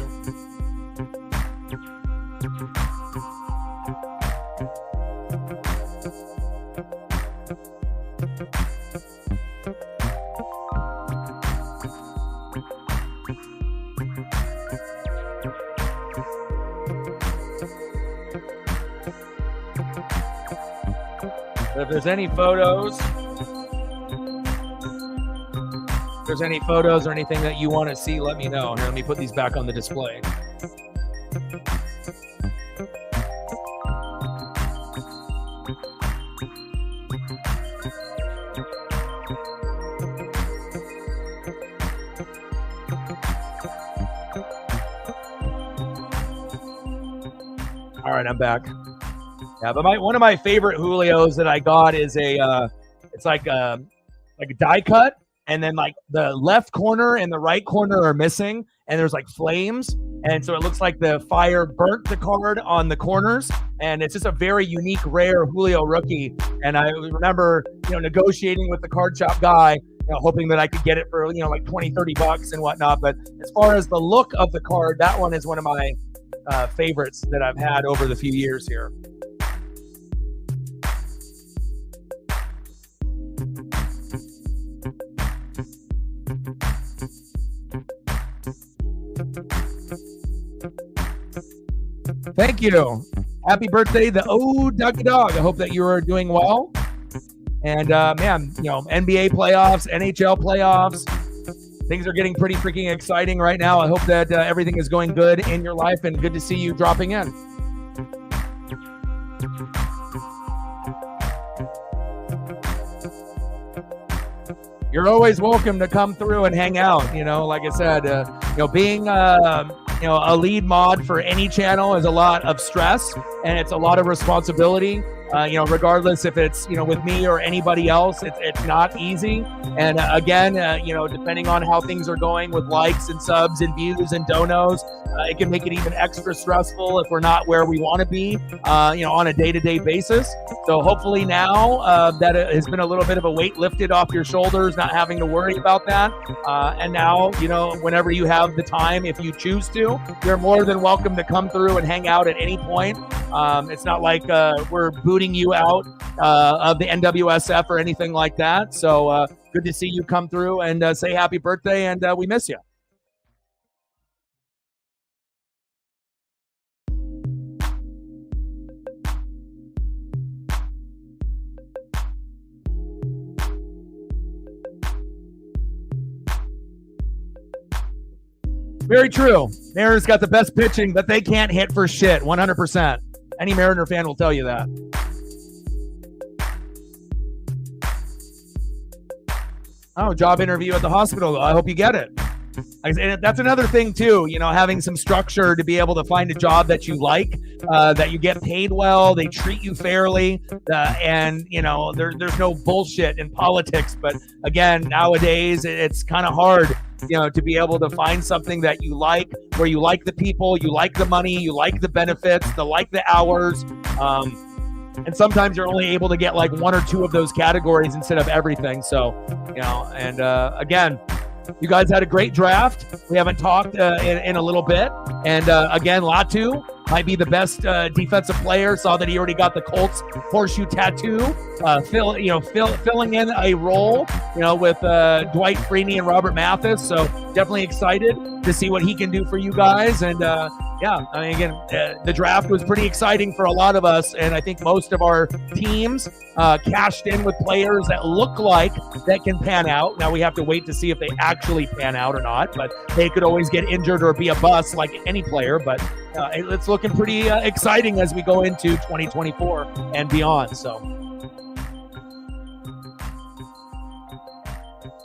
But if there's any photos, or anything that you want to see, let me know. Here, let me put these back on the display. All right, I'm back. Yeah, but one of my favorite Julios that I got is it's like a die cut. And then like the left corner and the right corner are missing, and there's like flames. And so it looks like the fire burnt the card on the corners. And it's just a very unique, rare Julio rookie. And I remember, negotiating with the card shop guy, hoping that I could get it for, like $20, $30 and whatnot. But as far as the look of the card, that one is one of my favorites that I've had over the few years here. Thank you. Happy birthday, the Ducky Dog. I hope that you are doing well. And man, NBA playoffs, NHL playoffs, things are getting pretty freaking exciting right now. I hope that everything is going good in your life, and good to see you dropping in. You're always welcome to come through and hang out. Like I said, being a lead mod for any channel is a lot of stress, and it's a lot of responsibility. Regardless if it's, with me or anybody else, it's not easy. And again, depending on how things are going with likes and subs and views and donos, it can make it even extra stressful if we're not where we want to be, on a day-to-day basis. So hopefully now that it has been a little bit of a weight lifted off your shoulders, not having to worry about that. And now, whenever you have the time, if you choose to, you're more than welcome to come through and hang out at any point. It's not like we're booting you out of the NWSF or anything like that. So good to see you come through and say happy birthday, and we miss you. Very true. Mariners got the best pitching, but they can't hit for shit. 100%. Any Mariner fan will tell you that. Oh, job interview at the hospital. I hope you get it. And that's another thing too, having some structure to be able to find a job that you like, that you get paid well, they treat you fairly, and there's no bullshit in politics. But again, nowadays it's kind of hard, to be able to find something that you like, where you like the people, you like the money, you like the benefits, the hours. And sometimes you're only able to get like one or two of those categories instead of everything. So, and again, you guys had a great draft. We haven't talked in a little bit. And again, Latu might be the best defensive player. Saw that he already got the Colts horseshoe tattoo, filling in a role, with Dwight Freeney and Robert Mathis. So definitely excited to see what he can do for you guys. And the draft was pretty exciting for a lot of us, and I think most of our teams cashed in with players that look like that can pan out. Now we have to wait to see if they actually pan out or not, but they could always get injured or be a bust like any player. But it's looking pretty exciting as we go into 2024 and beyond. So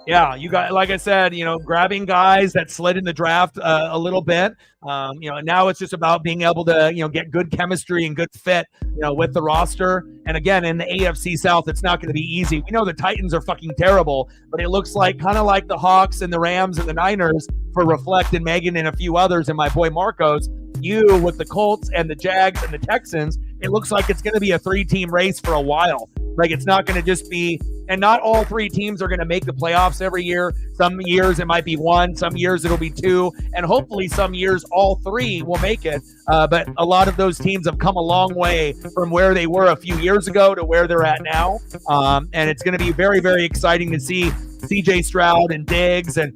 yeah, you got, like I said, grabbing guys that slid in the draft a little bit. Now it's just about being able to, get good chemistry and good fit, with the roster. And again, in the AFC South, it's not going to be easy. We know the Titans are fucking terrible, but it looks like kind of like the Hawks and the Rams and the Niners for Reflect and Megan and a few others and my boy Marcos. You with the Colts and the Jags and the Texans, it looks like it's going to be a 3-team race for a while. Like it's not going to just be, and not all 3 teams are going to make the playoffs every year. Some years it might be 1, some years it'll be 2, and hopefully some years all 3 will make it. But a lot of those teams have come a long way from where they were a few years ago to where they're at now. And it's going to be very, very exciting to see CJ Stroud and Diggs and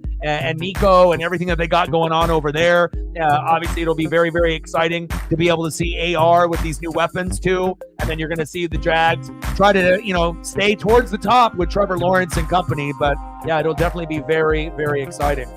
Nico and everything that they got going on over there. Obviously, it'll be very, very exciting to be able to see AR with these new weapons too. And then you're going to see the Jags try to, stay towards the top with Trevor Lawrence and company. But yeah, it'll definitely be very, very exciting.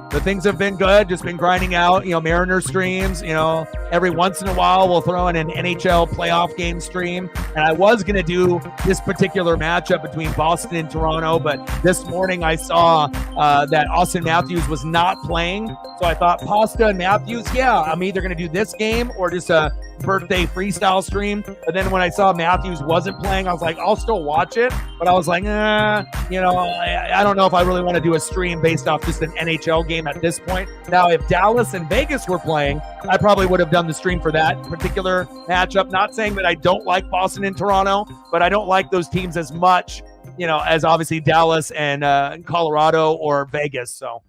The things have been good, just been grinding out, Mariner streams, every once in a while we'll throw in an NHL playoff game stream. And I was going to do this particular matchup between Boston and Toronto, but this morning I saw that Austin Matthews was not playing. So I thought Pasta and Matthews, I'm either going to do this game or just a birthday freestyle stream. But then when I saw Matthews wasn't playing, I was like, I'll still watch it. But I was like, I don't know if I really want to do a stream based off just an NHL game at this point. Now, if Dallas and Vegas were playing, I probably would have done the stream for that particular matchup. Not saying that I don't like Boston and Toronto, but I don't like those teams as much, as obviously Dallas and Colorado or Vegas. So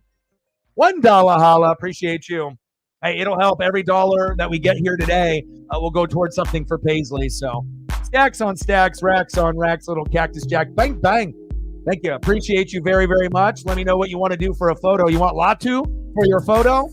$1 holla, appreciate you. Hey, it'll help. Every dollar that we get here today will go towards something for Paisley. So stacks on stacks, racks on racks, little Cactus Jack, bang, bang. Thank you. Appreciate you very, very much. Let me know what you want to do for a photo. You want Latu for your photo?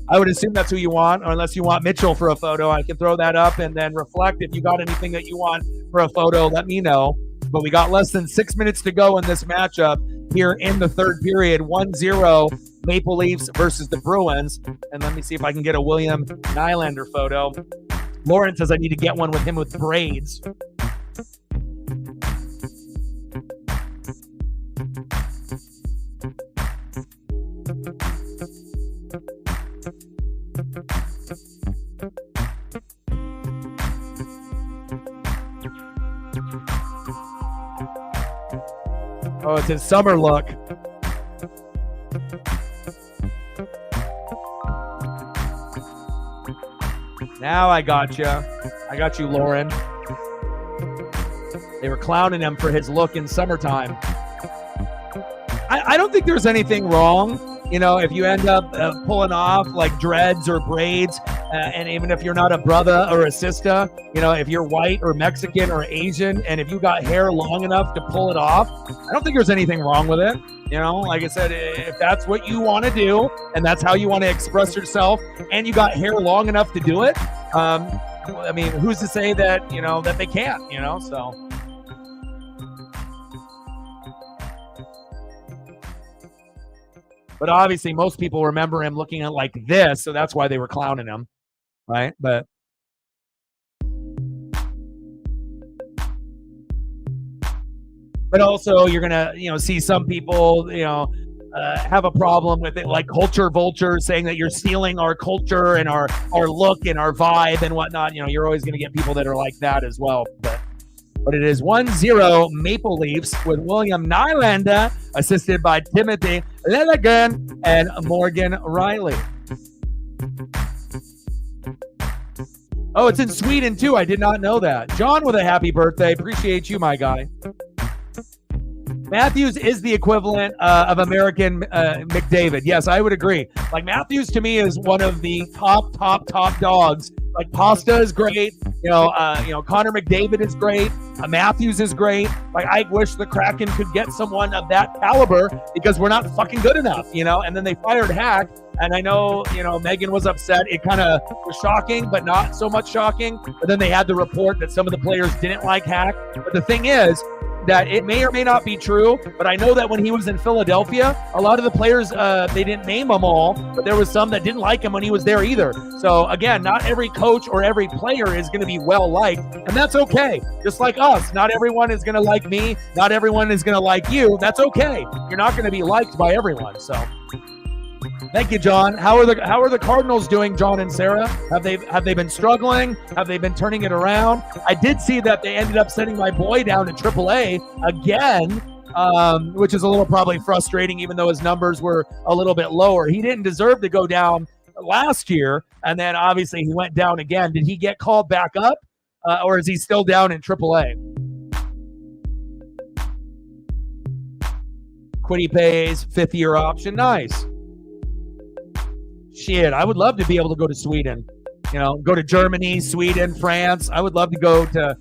I would assume that's who you want, or unless you want Mitchell for a photo, I can throw that up and then reflect. If you got anything that you want for a photo, let me know. But we got less than 6 minutes to go in this matchup here in the third period. 1-0 Maple Leafs versus the Bruins. And let me see if I can get a William Nylander photo. Lauren says I need to get one with him with braids. Oh, it's his summer look. Now I got you. I got you, Lauren. They were clowning him for his look in summertime. I don't think there's anything wrong. You know, if you end up pulling off like dreads or braids, and even if you're not a brother or a sister, you know, if you're white or Mexican or Asian, and if you got hair long enough to pull it off, I don't think there's anything wrong with it. You know, like I said, if that's what you want to do and that's how you want to express yourself and you got hair long enough to do it, I mean, who's to say that, you know, that they can't, you know, so. But obviously, most people remember him looking at like this, so that's why they were clowning him, right? But also, you're gonna, you know, see some people, you know, have a problem with it, like culture vultures saying that you're stealing our culture and our look and our vibe and whatnot. You know, you're always gonna get people that are like that as well. But it is 1-0 Maple Leafs with William Nylander, assisted by Timothy Lillegan and Morgan Riley. Oh, it's in Sweden too. I did not know that. John with a happy birthday. Appreciate you, my guy. Matthews is the equivalent of American McDavid. Yes, I would agree. Like Matthews to me is one of the top dogs. Like Pasta is great. You know, Connor McDavid is great. Matthews is great. Like I wish the Kraken could get someone of that caliber because we're not fucking good enough, you know. And then they fired Hack, and I know, you know, Megan was upset. It kind of was shocking, but not so much shocking. But then they had the report that some of the players didn't like Hack. But the thing is that it may or may not be true, but I know that when he was in Philadelphia, a lot of the players, they didn't name them all, but there was some that didn't like him when he was there either. So again, not every coach or every player is going to be well liked, and that's okay. Just like us, not everyone is going to like me, not everyone is going to like you. That's okay. You're not going to be liked by everyone. So thank you, John. How are the Cardinals doing, John and Sarah? Have they been struggling? Have they been turning it around? I did see that they ended up sending my boy down to AAA again, which is a little probably frustrating, even though his numbers were a little bit lower. He didn't deserve to go down last year, and then obviously he went down again. Did he get called back up, or is he still down in AAA? Quiddy pays 5th-year option. Nice. Shit, I would love to be able to go to Sweden, you know, go to Germany, Sweden, France. I would love to go to,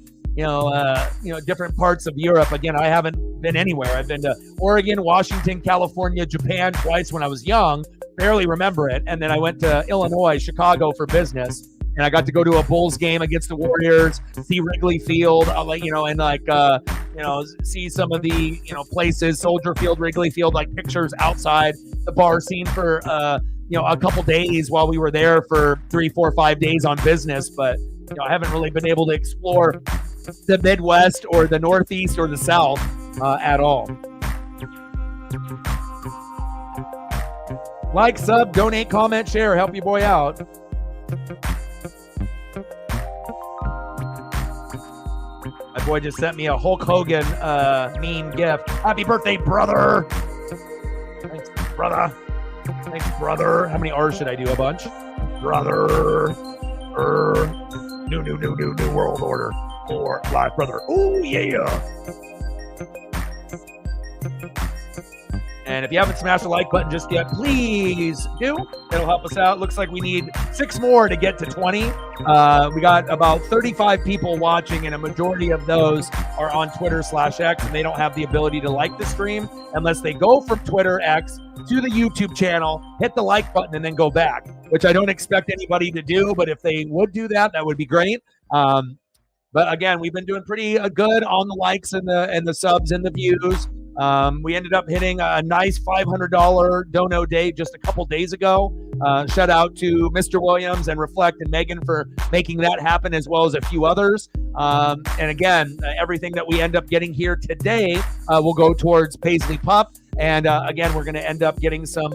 different parts of Europe. Again, I haven't been anywhere. I've been to Oregon, Washington, California, Japan twice when I was young, barely remember it. And then I went to Illinois, Chicago for business. And I got to go to a Bulls game against the Warriors, see Wrigley Field, see some of the, places, Soldier Field, Wrigley Field, like pictures outside the bar scene for, a couple days while we were there for 3, 4, 5 days on business. But, I haven't really been able to explore the Midwest or the Northeast or the South at all. Like, sub, donate, comment, share, help your boy out. My boy just sent me a Hulk Hogan meme gift. Happy birthday, brother. Thanks, brother. Thanks, brother. How many R's should I do? A bunch? Brother. New world order. For life, brother. Oh, yeah. And if you haven't smashed the like button just yet, please do. It'll help us out. Looks like we need 6 more to get to 20. We got about 35 people watching, and a majority of those are on Twitter/X, and they don't have the ability to like the stream unless they go from Twitter X to the YouTube channel, hit the like button, and then go back, which I don't expect anybody to do, but if they would do that, that would be great. But again, we've been doing pretty good on the likes and the subs and the views. We ended up hitting a nice $500 dono day just a couple days ago. Shout out to Mr. Williams and Reflect and Megan for making that happen, as well as a few others. And again, everything that we end up getting here today will go towards Paisley Pup. And again, we're going to end up getting some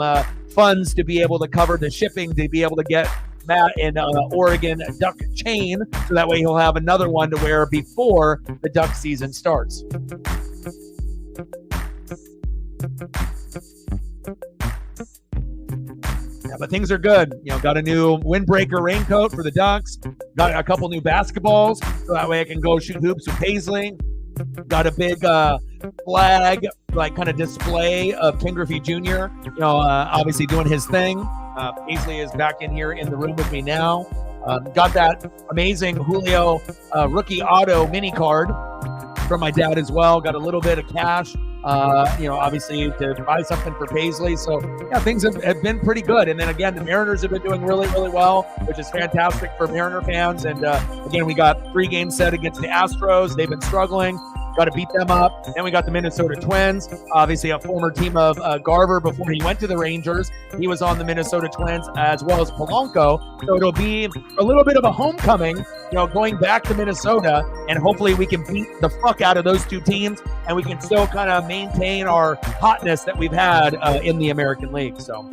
funds to be able to cover the shipping, to be able to get Matt in Oregon duck chain, so that way he'll have another one to wear before the duck season starts. Yeah, but things are good. You know, got a new windbreaker raincoat for the Ducks. Got a couple new basketballs, so that way I can go shoot hoops with Paisley. Got a big flag, like kind of display of Ken Griffey Jr. You know, obviously doing his thing. Paisley is back in here in the room with me now. Got that amazing Julio rookie auto mini card from my dad as well. Got a little bit of cash, you know, obviously to buy something for Paisley. So yeah, things have been pretty good. And then again, the Mariners have been doing really, really well, which is fantastic for Mariner fans. And again, we got 3 games set against the Astros. They've been struggling. Got to beat them up. Then we got the Minnesota Twins, obviously a former team of Garver before he went to the Rangers. He was on the Minnesota Twins, as well as Polanco. So it'll be a little bit of a homecoming, you know, going back to Minnesota, and hopefully we can beat the fuck out of those 2 teams, and we can still kind of maintain our hotness that we've had in the American League. So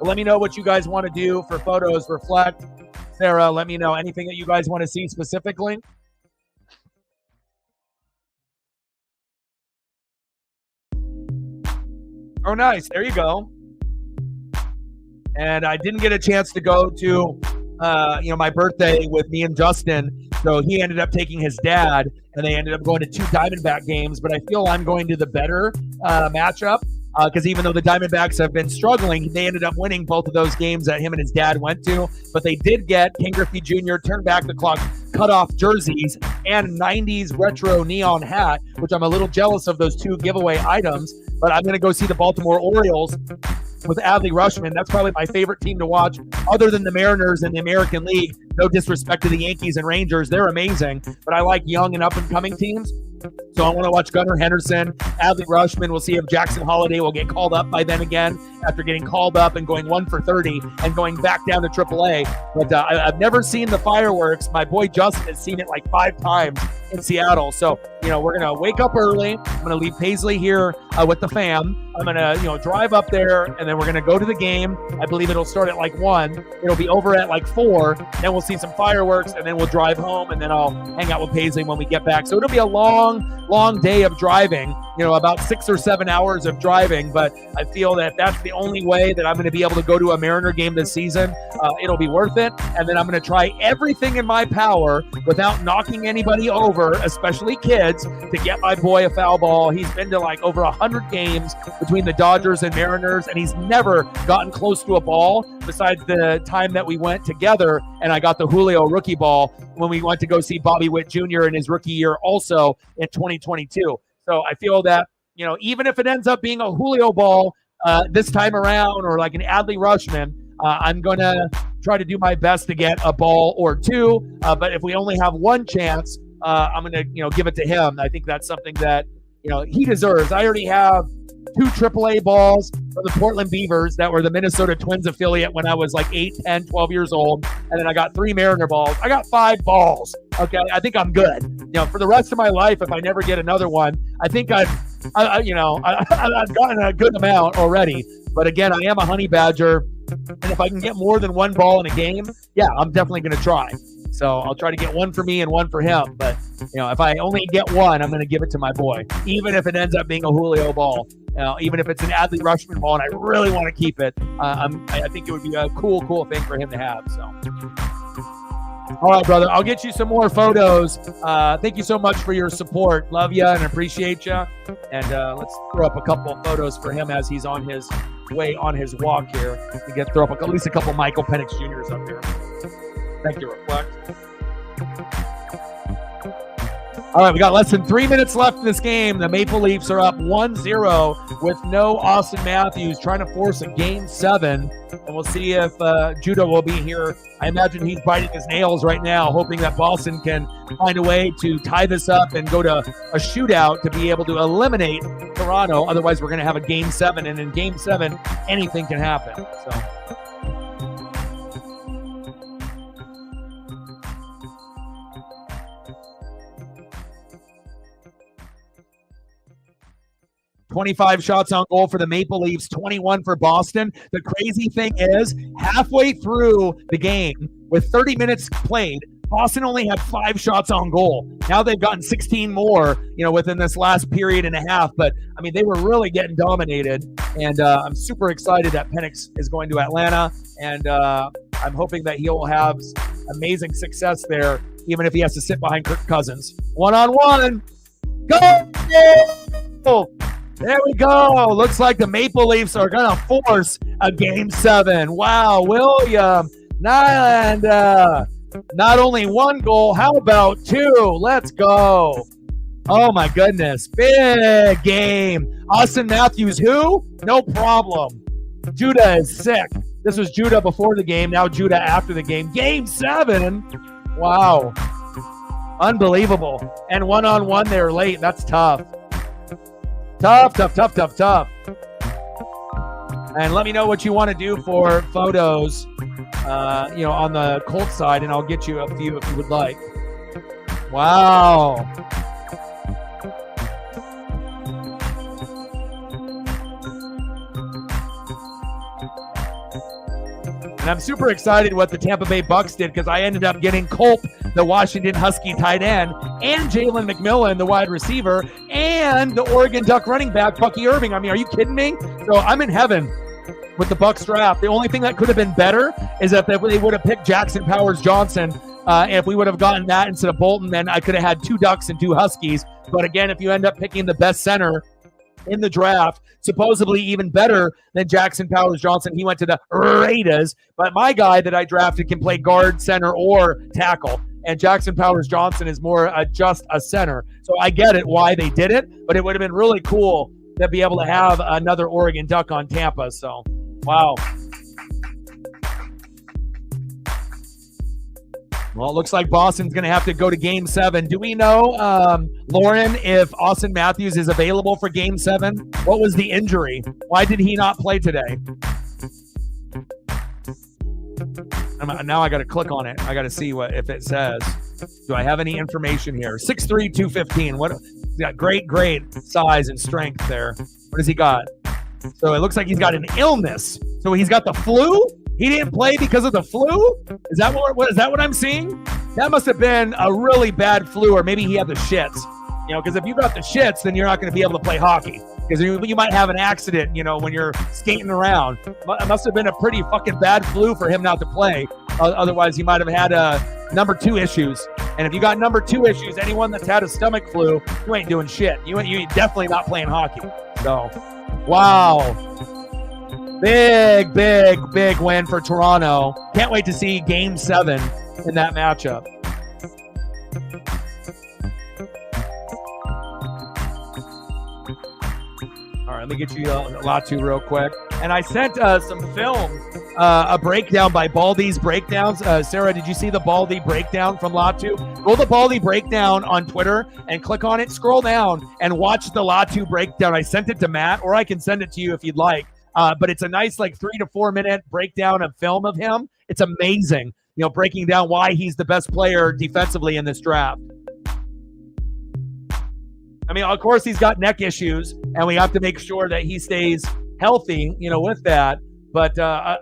let me know what you guys want to do for photos. Reflect, Sarah, let me know anything that you guys want to see specifically. Oh, nice. There you go. And I didn't get a chance to go to, you know, my birthday with me and Justin. So he ended up taking his dad, and they ended up going to 2 Diamondback games. But I feel I'm going to the better matchup, because even though the Diamondbacks have been struggling, they ended up winning both of those games that him and his dad went to. But they did get Ken Griffey Jr. turn back the clock, cut off jerseys, and 90s retro neon hat, which I'm a little jealous of those 2 giveaway items. But I'm going to go see the Baltimore Orioles with Adley Rutschman. That's probably my favorite team to watch, other than the Mariners in the American League. No disrespect to the Yankees and Rangers. They're amazing. But I like young and up-and-coming teams. So I want to watch Gunnar Henderson, Adley Rutschman. We'll see if Jackson Holiday will get called up by then again, after getting called up and going 1 for 30 and going back down to AAA. But I've never seen the fireworks. My boy Justin has seen it like 5 times in Seattle. So, you know, we're going to wake up early. I'm going to leave Paisley here with the fam. I'm going to, you know, drive up there, and then we're going to go to the game. I believe it'll start at like 1. It'll be over at like 4. Then we'll see some fireworks, and then we'll drive home, and then I'll hang out with Paisley when we get back. So it'll be a long day of driving, you know, about 6 or 7 hours of driving. But I feel that that's the only way that I'm going to be able to go to a Mariner game this season. It'll be worth it. And then I'm going to try everything in my power without knocking anybody over, especially kids, to get my boy a foul ball. He's been to like over 100 games between the Dodgers and Mariners, and he's never gotten close to a ball besides the time that we went together and I got the Julio rookie ball when we went to go see Bobby Witt Jr. in his rookie year also in 2022. So I feel that, you know, even if it ends up being a Julio ball this time around, or like an Adley Rutschman, I'm going to try to do my best to get a ball or 2. But if we only have 1 chance, I'm going to, you know, give it to him. I think that's something that, you know, he deserves. I already have 2 AAA balls from the Portland Beavers that were the Minnesota Twins affiliate when I was like 8, 10, 12 years old. And then I got 3 Mariner balls. I got 5 balls. Okay. I think I'm good. You know, for the rest of my life, if I never get another one, I think I've gotten a good amount already. But again, I am a honey badger. And if I can get more than 1 ball in a game, yeah, I'm definitely going to try. So I'll try to get 1 for me and 1 for him. But, you know, if I only get 1, I'm going to give it to my boy, even if it ends up being a Julio ball. Even if it's an Adley Rutschman ball and I really want to keep it, I think it would be a cool thing for him to have. So
All right, brother. I'll get you some more photos. Thank you so much for your support. Love you and appreciate you. And let's throw up a couple of photos for him as he's on his way on his walk here. We throw up at least a couple Michael Penix Jr.'s up here. Thank you, Reflect. All right, we got less than 3 minutes left in this game. The Maple Leafs are up 1-0 with no Austin Matthews, trying to force a Game 7. And we'll see if Judah will be here. I imagine he's biting his nails right now, hoping that Boston can find a way to tie this up and go to a shootout to be able to eliminate Toronto. Otherwise, we're going to have a Game 7, and in Game 7, anything can happen. So. 25 shots on goal for the Maple Leafs, 21 for Boston. The crazy thing is, halfway through the game, with 30 minutes played, Boston only had 5 shots on goal. Now they've gotten 16 more, within this last period and a half. But, they were really getting dominated. And I'm super excited that Penix is going to Atlanta. And I'm hoping that he'll have amazing success there, even if he has to sit behind Kirk Cousins. One-on-one. Go! There we go. Looks like the Maple Leafs are going to force a Game 7. Wow, William Nylander. Not only 1 goal, how about 2? Let's go. Oh, my goodness. Big game. Austin Matthews, who? No problem. Judah is sick. This was Judah before the game, now Judah after the game. Game 7. Wow. Unbelievable. And one-on-one there late. That's tough. Tough. And let me know what you want to do for photos, on the Colts side, and I'll get you a few if you would like. Wow. And I'm super excited what the Tampa Bay Bucks did, because I ended up getting Culp, the Washington Husky tight end, and Jalen McMillan, the wide receiver, and the Oregon Duck running back, Bucky Irving. Are you kidding me? So I'm in heaven with the Bucks draft. The only thing that could have been better is that they would have picked Jackson Powers Johnson. If we would have gotten that instead of Bolton, then I could have had 2 Ducks and 2 Huskies. But again, if you end up picking the best center in the draft, supposedly even better than Jackson Powers Johnson, he went to the Raiders. But my guy that I drafted can play guard, center, or tackle. And Jackson Powers Johnson is more just a center. So I get it why they did it, but it would have been really cool to be able to have another Oregon Duck on Tampa. So, wow. Well, it looks like Boston's going to have to go to Game 7. Do we know, Lauren, if Austin Matthews is available for Game 7? What was the injury? Why did he not play today? Now I got to click on it. I got to see if it says. Do I have any information here? 6'3", 215. He's got great size and strength there. What has he got? So it looks like he's got an illness. So he's got the flu? He didn't play because of the flu? Is that what I'm seeing? That must have been a really bad flu, or maybe he had the shits. Because if you got the shits, then you're not going to be able to play hockey. Because you might have an accident, when you're skating around. It must have been a pretty fucking bad flu for him not to play. Otherwise, he might have had number 2 issues. And if you got number 2 issues, anyone that's had a stomach flu, you ain't doing shit. You ain't definitely not playing hockey. So, wow. Big win for Toronto. Can't wait to see Game 7 in that matchup. All right, let me get you a lot to real quick. And I sent some film, a breakdown by Baldy's Breakdowns. Sarah, did you see the Baldy breakdown from Latu? Go to the Baldy breakdown on Twitter and click on it. Scroll down and watch the Latu breakdown. I sent it to Matt, or I can send it to you if you'd like. But it's a nice 3 to 4 minute breakdown of film of him. It's amazing, breaking down why he's the best player defensively in this draft. Of course, he's got neck issues, and we have to make sure that he stays healthy, with that. But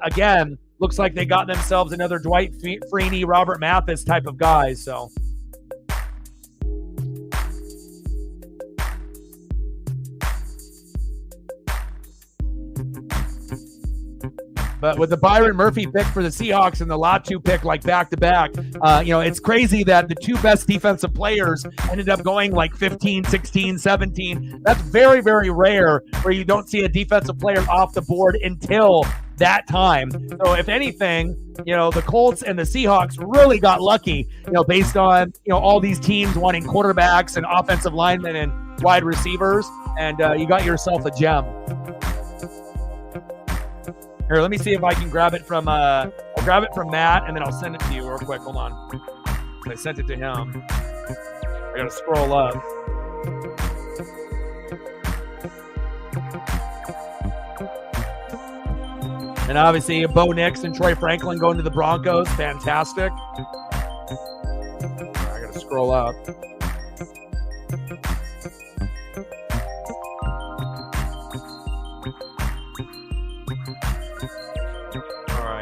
again, looks like they got themselves another Dwight Freeney, Robert Mathis type of guy. So. But with the Byron Murphy pick for the Seahawks and the Latu pick like back-to-back, it's crazy that the two best defensive players ended up going like 15, 16, 17. That's very, very rare where you don't see a defensive player off the board until that time. So if anything, the Colts and the Seahawks really got lucky, based on, all these teams wanting quarterbacks and offensive linemen and wide receivers, and you got yourself a gem. Here, let me see if I can grab it from I'll grab it from Matt, and then I'll send it to you real quick. Hold on. I sent it to him. I gotta scroll up. And obviously, Bo Nix and Troy Franklin going to the Broncos. Fantastic. I gotta scroll up.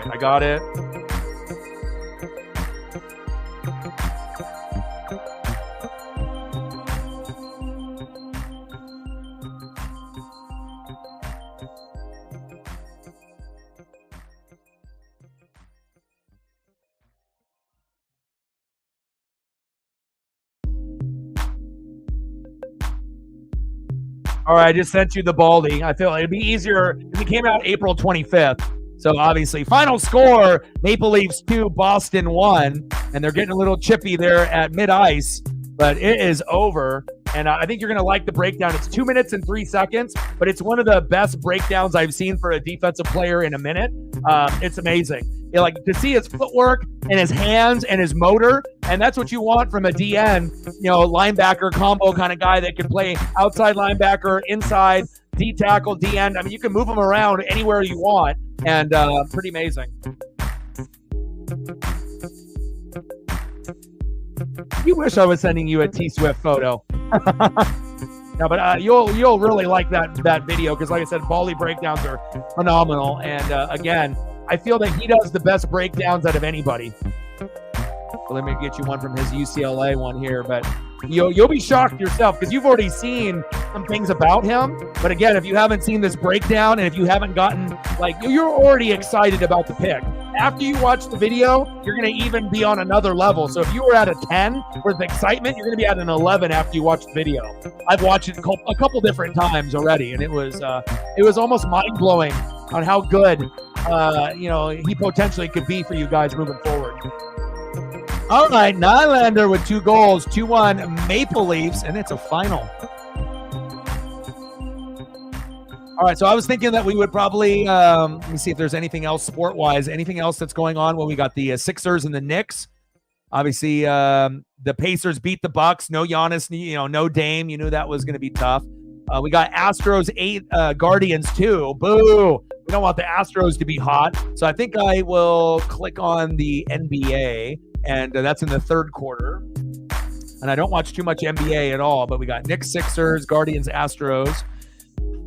I got it. All right, I just sent you the Baldy. I feel it'd be easier if it came out April 25th. So obviously, final score, Maple Leafs 2, Boston 1, and they're getting a little chippy there at mid-ice, but it is over, and I think you're going to like the breakdown. It's 2 minutes and 3 seconds, but it's one of the best breakdowns I've seen for a defensive player in a minute. It's amazing. To see his footwork and his hands and his motor, and that's what you want from a DN, linebacker combo kind of guy that can play outside linebacker, inside, D-tackle, D-end. I mean, you can move him around anywhere you want. And pretty amazing. You wish I was sending you a T-Swift photo. No, but you'll really like that video because, like I said, Baldy breakdowns are phenomenal. And again, I feel that he does the best breakdowns out of anybody. Well, let me get you one from his UCLA one here, but you'll be shocked yourself because you've already seen some things about him. But again, if you haven't seen this breakdown and if you haven't gotten, you're already excited about the pick. After you watch the video, you're going to even be on another level. So if you were at a 10 with excitement, you're going to be at an 11 after you watch the video. I've watched it a couple different times already, and it was almost mind-blowing on how good he potentially could be for you guys moving forward. All right, Nylander with 2 goals, 2-1 Maple Leafs, and it's a final. All right, so I was thinking that we would probably, let me see if there's anything else sport-wise, anything else that's going on. Well, we got the Sixers and the Knicks. Obviously, the Pacers beat the Bucks. No Giannis, no Dame. You knew that was going to be tough. We got Astros 8, Guardians 2. Boo! We don't want the Astros to be hot. So I think I will click on the NBA. And that's in the third quarter. And I don't watch too much NBA at all, but we got Knicks, Sixers, Guardians, Astros.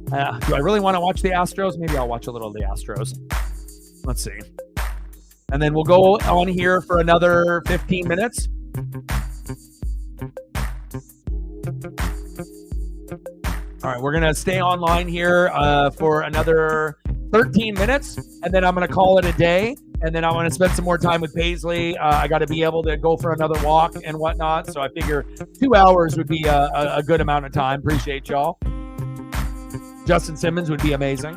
Do I really want to watch the Astros? Maybe I'll watch a little of the Astros. Let's see. And then we'll go on here for another 15 minutes. All right, we're going to stay online here for another 13 minutes, and then I'm going to call it a day. And then I want to spend some more time with Paisley. I got to be able to go for another walk and whatnot. So I figure 2 hours would be a good amount of time. Appreciate y'all. Justin Simmons would be amazing.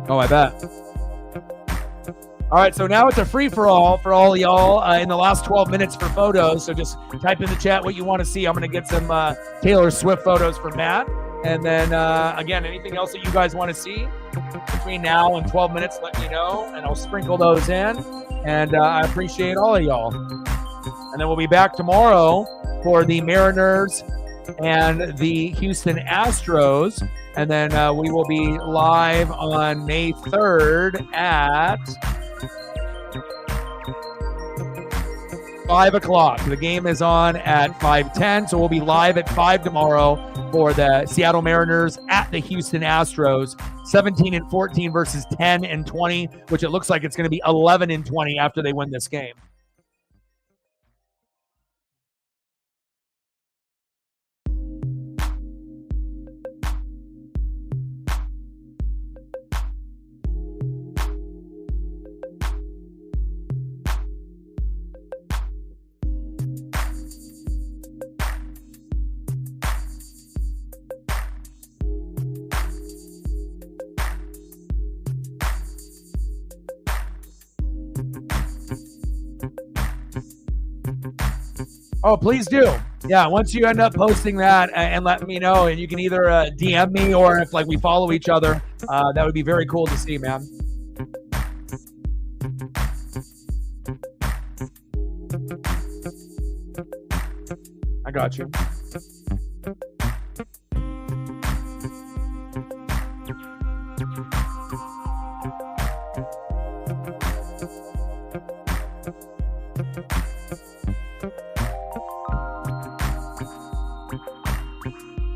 Oh, I bet. All right, so now it's a free-for-all for all y'all in the last 12 minutes for photos. So just type in the chat what you want to see. I'm going to get some Taylor Swift photos from Matt. And then, again, anything else that you guys want to see between now and 12 minutes, let me know, and I'll sprinkle those in. And I appreciate all of y'all. And then we'll be back tomorrow for the Mariners and the Houston Astros. And then we will be live on May 3rd at 5 o'clock. The game is on at 5:10, so we'll be live at 5 tomorrow for the Seattle Mariners at the Houston Astros. 17-14 versus 10-20, which it looks like it's going to be 11-20 after they win this game. Oh, please do. Yeah, once you end up posting that and let me know, and you can either DM me or if like we follow each other, that would be very cool to see, man. I got you.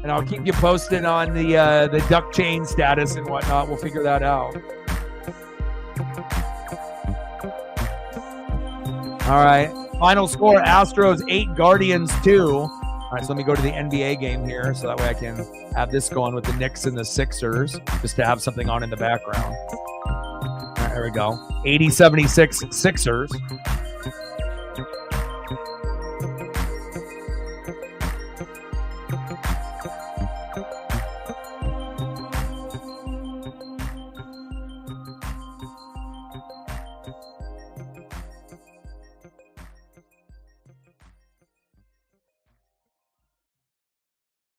And I'll keep you posted on the duck chain status and whatnot. We'll figure that out. All right. Final score, Astros 8, Guardians 2. All right, so let me go to the NBA game here so that way I can have this going with the Knicks and the Sixers just to have something on in the background. All right, there we go. 80-76 Sixers.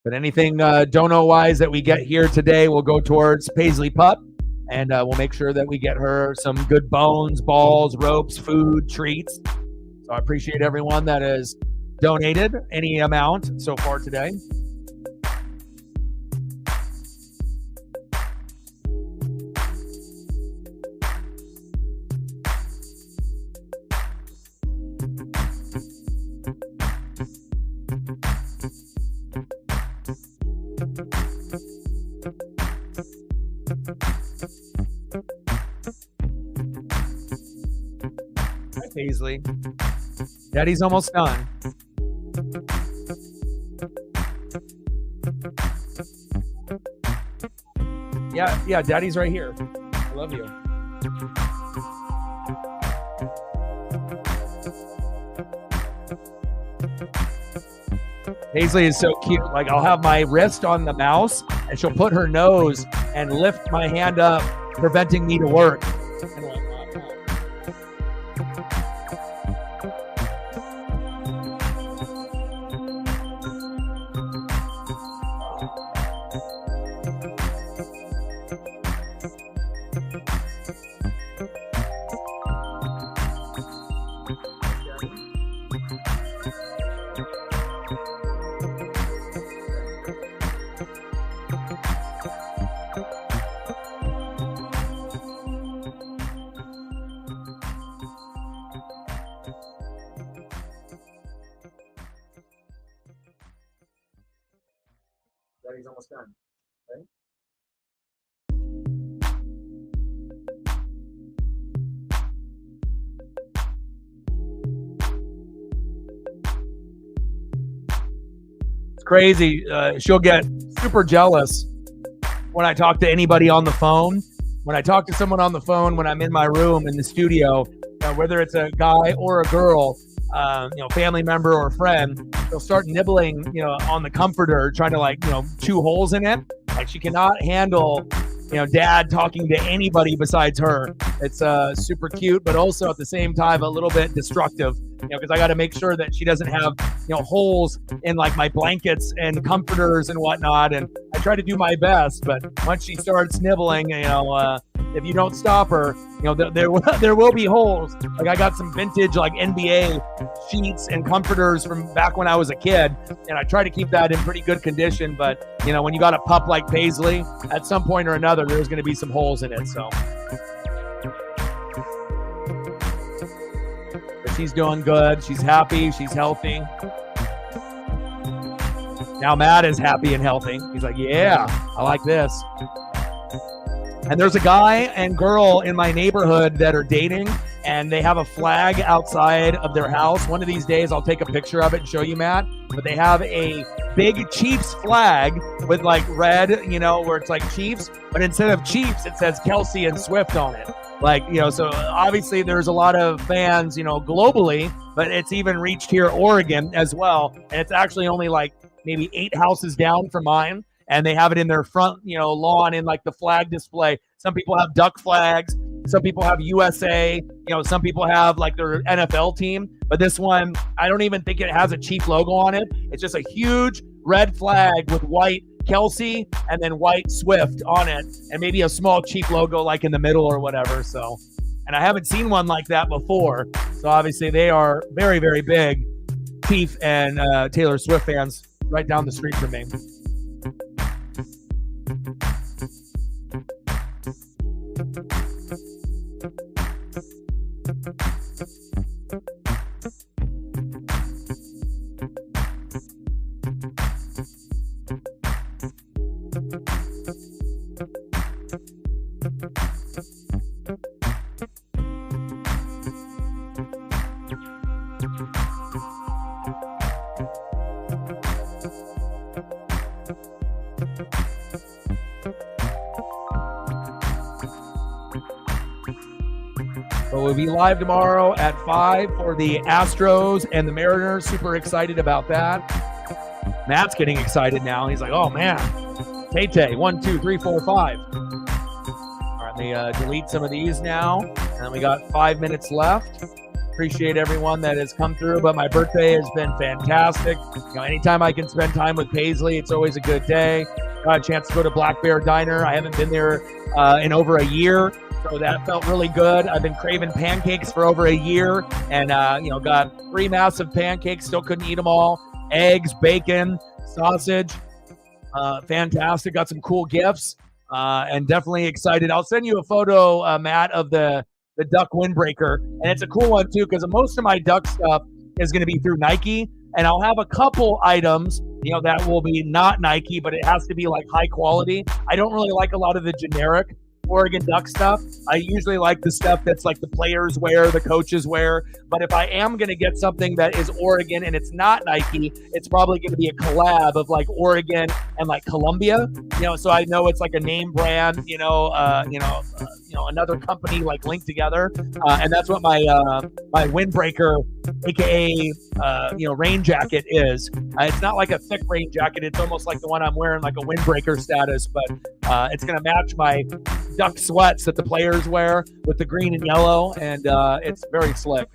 But anything dono-wise that we get here today will go towards Paisley Pup, and we'll make sure that we get her some good bones, balls, ropes, food, treats. So I appreciate everyone that has donated any amount so far today. Hi, Paisley. Daddy's almost done. Yeah, Daddy's right here. I love you. Paisley is so cute. Like, I'll have my wrist on the mouse, and she'll put her nose and lift my hand up, preventing me to work. Daddy's almost done. Right? It's crazy. She'll get super jealous when I talk to anybody on the phone. When I talk to someone on the phone, when I'm in my room in the studio, whether it's a guy or a girl, family member or friend, they'll start nibbling, on the comforter, trying to chew holes in it. Like, she cannot handle, dad talking to anybody besides her. It's super cute, but also at the same time a little bit destructive, because I got to make sure that she doesn't have, holes in like my blankets and comforters and whatnot. And I try to do my best, but once she starts nibbling, if you don't stop her, there will be holes. Like, I got some vintage like NBA sheets and comforters from back when I was a kid, and I try to keep that in pretty good condition. But when you got a pup like Paisley, at some point or another, there's going to be some holes in it. So but she's doing good. She's happy. She's healthy. Now Matt is happy and healthy. He's like, yeah, I like this. And there's a guy and girl in my neighborhood that are dating, and they have a flag outside of their house. One of these days, I'll take a picture of it and show you, Matt. But they have a big Chiefs flag with like red, where it's like Chiefs. But instead of Chiefs, it says Kelsey and Swift on it. Like, so obviously there's a lot of fans, globally, but it's even reached here, Oregon as well. And it's actually only like maybe 8 houses down from mine. And they have it in their front, lawn in like the flag display. Some people have duck flags. Some people have USA. Some people have like their NFL team. But this one, I don't even think it has a Chief logo on it. It's just a huge red flag with white Kelsey and then white Swift on it, and maybe a small Chief logo like in the middle or whatever. So, and I haven't seen one like that before. So obviously they are very, very big Chief and Taylor Swift fans right down the street from me. So we'll be live tomorrow at 5 for the Astros and the Mariners. Super excited about that. Matt's getting excited now. He's like, oh, man. Tay, 1, 2, 3, 4, 5. All right, let me delete some of these now. And we got 5 minutes left. Appreciate everyone that has come through, but my birthday has been fantastic. Anytime I can spend time with Paisley, it's always a good day. Got a chance to go to Black Bear Diner. I haven't been there in over a year. So that felt really good. I've been craving pancakes for over a year, and got 3 massive pancakes. Still couldn't eat them all. Eggs, bacon, sausage. Fantastic. Got some cool gifts, and definitely excited. I'll send you a photo, Matt, of the duck windbreaker, and it's a cool one too because most of my duck stuff is going to be through Nike, and I'll have a couple items that will be not Nike, but it has to be like high quality. I don't really like a lot of the generic Oregon Duck stuff. I usually like the stuff that's like the players wear, the coaches wear. But if I am going to get something that is Oregon and it's not Nike, it's probably going to be a collab of like Oregon and like Columbia. So I know it's like a name brand. Another company like linked together, and that's what my my windbreaker, aka rain jacket is. It's not like a thick rain jacket. It's almost like the one I'm wearing, like a windbreaker status, but it's going to match my duck sweats that the players wear with the green and yellow, and it's very slick.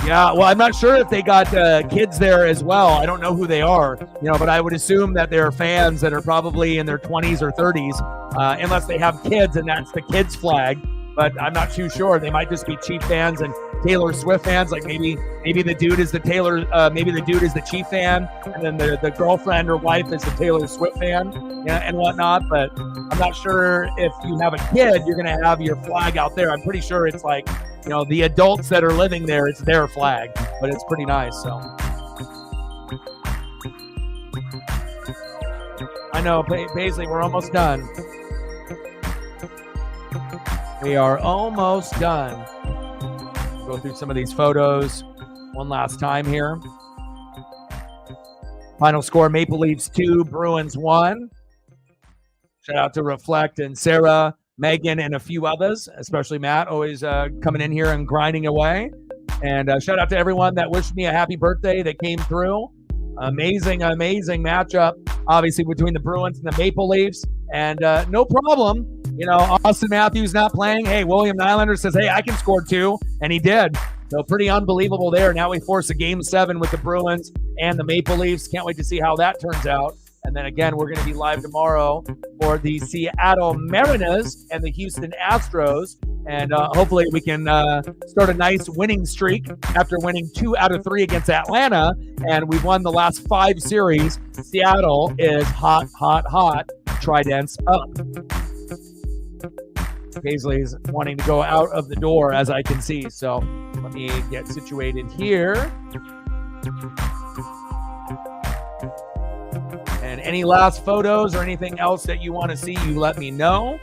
Yeah, well, I'm not sure if they got kids there as well. I don't know who they are, but I would assume that they're fans that are probably in their 20s or 30s, unless they have kids and that's the kids flag. But I'm not too sure. They might just be Chief fans and Taylor Swift fans. Like maybe the dude is the maybe the dude is the Chief fan, and then the girlfriend or wife is the Taylor Swift fan, and whatnot. But I'm not sure if you have a kid, you're gonna have your flag out there. I'm pretty sure it's like, the adults that are living there, it's their flag, but it's pretty nice. So I know, Paisley, we're almost done. We are almost done. Go through some of these photos one last time here. Final score, Maple Leafs 2, Bruins 1. Shout out to Reflect and Sarah, Megan, and a few others, especially Matt, always coming in here and grinding away. And shout out to everyone that wished me a happy birthday that came through. Amazing matchup, obviously, between the Bruins and the Maple Leafs. And no problem. Austin Matthews not playing. Hey, William Nylander says, hey, I can score 2, and he did. So pretty unbelievable there. Now we force a Game 7 with the Bruins and the Maple Leafs. Can't wait to see how that turns out. And then again, we're going to be live tomorrow for the Seattle Mariners and the Houston Astros. And hopefully we can start a nice winning streak after winning 2 out of 3 against Atlanta. And we've won the last 5 series. Seattle is hot. Tridents up. Paisley's wanting to go out of the door, as I can see. So let me get situated here. And any last photos or anything else that you want to see, you let me know.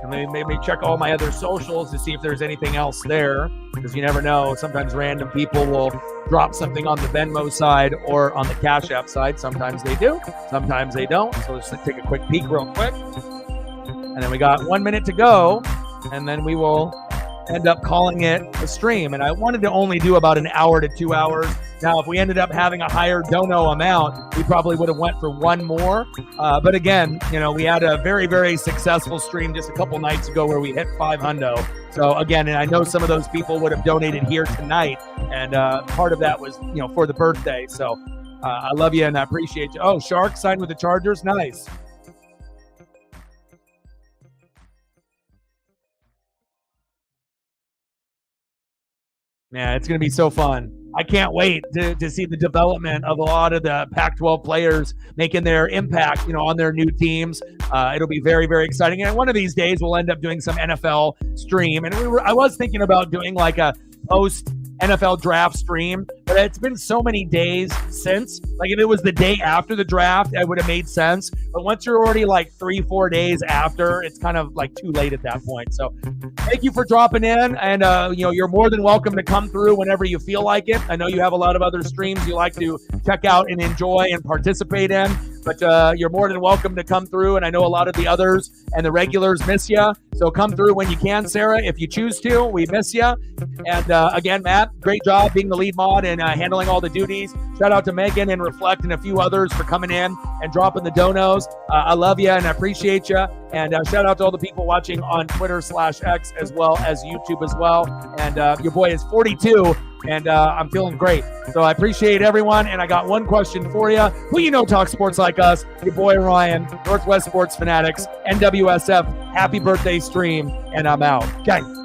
And maybe check all my other socials to see if there's anything else there, because you never know. Sometimes random people will drop something on the Venmo side or on the Cash App side. Sometimes they do, sometimes they don't. So let's take a quick peek real quick. And then we got 1 minute to go, and then we will end up calling it a stream. And I wanted to only do about an hour to 2 hours. Now, if we ended up having a higher dono amount, we probably would have went for one more. But again, we had a very, very successful stream just a couple nights ago where we hit 500. So again, and I know some of those people would have donated here tonight, and part of that was, for the birthday. So I love you and I appreciate you. Oh, Shark signed with the Chargers. Nice. Yeah, it's going to be so fun. I can't wait to see the development of a lot of the Pac-12 players making their impact, on their new teams. It'll be very, very exciting. And one of these days, we'll end up doing some NFL stream. And I was thinking about doing like a post NFL draft stream, but it's been so many days since. Like if it was the day after the draft, it would have made sense. But once you're already like 3-4 days after, it's kind of like too late at that point. So thank you for dropping in, and you're more than welcome to come through whenever you feel like it. I know you have a lot of other streams you like to check out and enjoy and participate in, but you're more than welcome to come through. And I know a lot of the others and the regulars miss you, so come through when you can, Sarah, if you choose to. We miss you. And again, Matt, great job being the lead mod and handling all the duties. Shout out to Megan and Reflect and a few others for coming in and dropping the donos. I love you and I appreciate you. And shout out to all the people watching on Twitter/X as well as YouTube as well. And your boy is 42 and I'm feeling great. So I appreciate everyone. And I got one question for you. Who talk sports like us? Your boy Orion, Northwest Sports Fanatics, NWSF. Happy birthday stream. And I'm out. Okay.